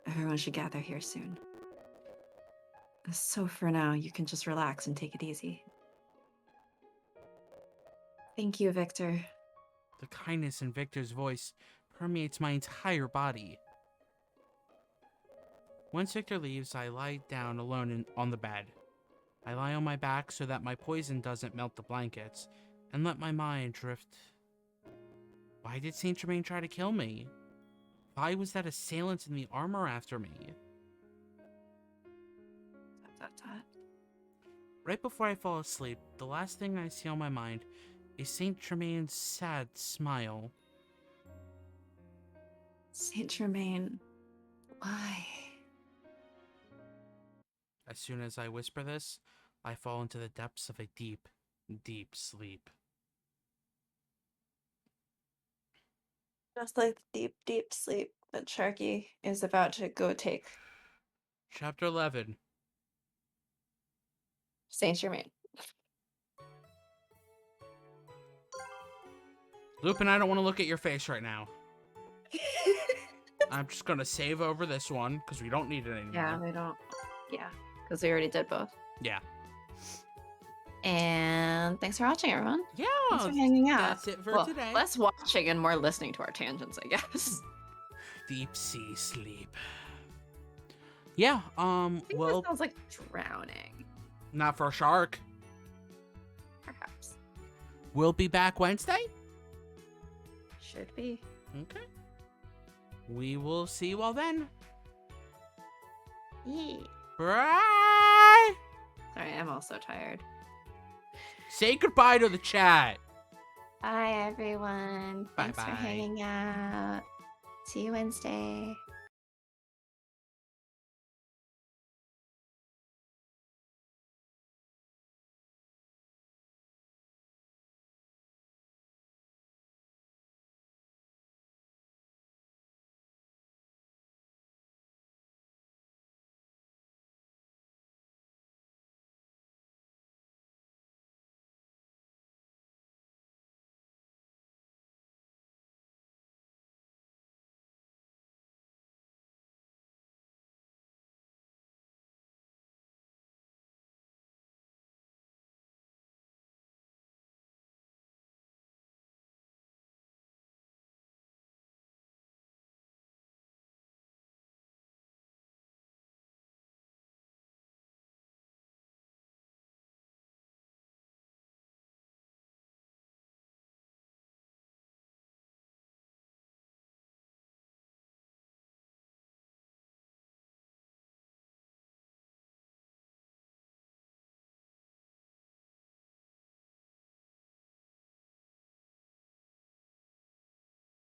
Everyone should gather here soon. So for now, you can just relax and take it easy. Thank you, Victor. The kindness in Victor's voice permeates my entire body. Once Victor leaves, I lie down alone on the bed. I lie on my back so that my poison doesn't melt the blankets, and let my mind drift. Why did Saint-Germain try to kill me? Why was that assailant in the armor after me? Dot, dot, dot. Right before I fall asleep, the last thing I see on my mind is Saint-Germain's sad smile. Saint-Germain, why? As soon as I whisper this, I fall into the depths of a deep, deep sleep. Just like the deep, deep sleep that Sharky is about to go take. Chapter 11. Saint-Germain. Lupin, I don't want to look at your face right now. I'm just going to save over this one, because we don't need it anymore. Yeah, we don't. Yeah, because we already did both. Yeah. And thanks for watching, everyone. Yeah. Thanks for hanging out. That's it for today. Less watching and more listening to our tangents, I guess. Deep sea sleep. Yeah, Well, that sounds like drowning. Not for a shark. Perhaps. We'll be back Wednesday? Should be. Okay. We will see you all then. Yeah. Bye! Sorry, I'm also tired. Say goodbye to the chat. Bye, everyone. Thanks for Bye-bye. hanging out. See you Wednesday.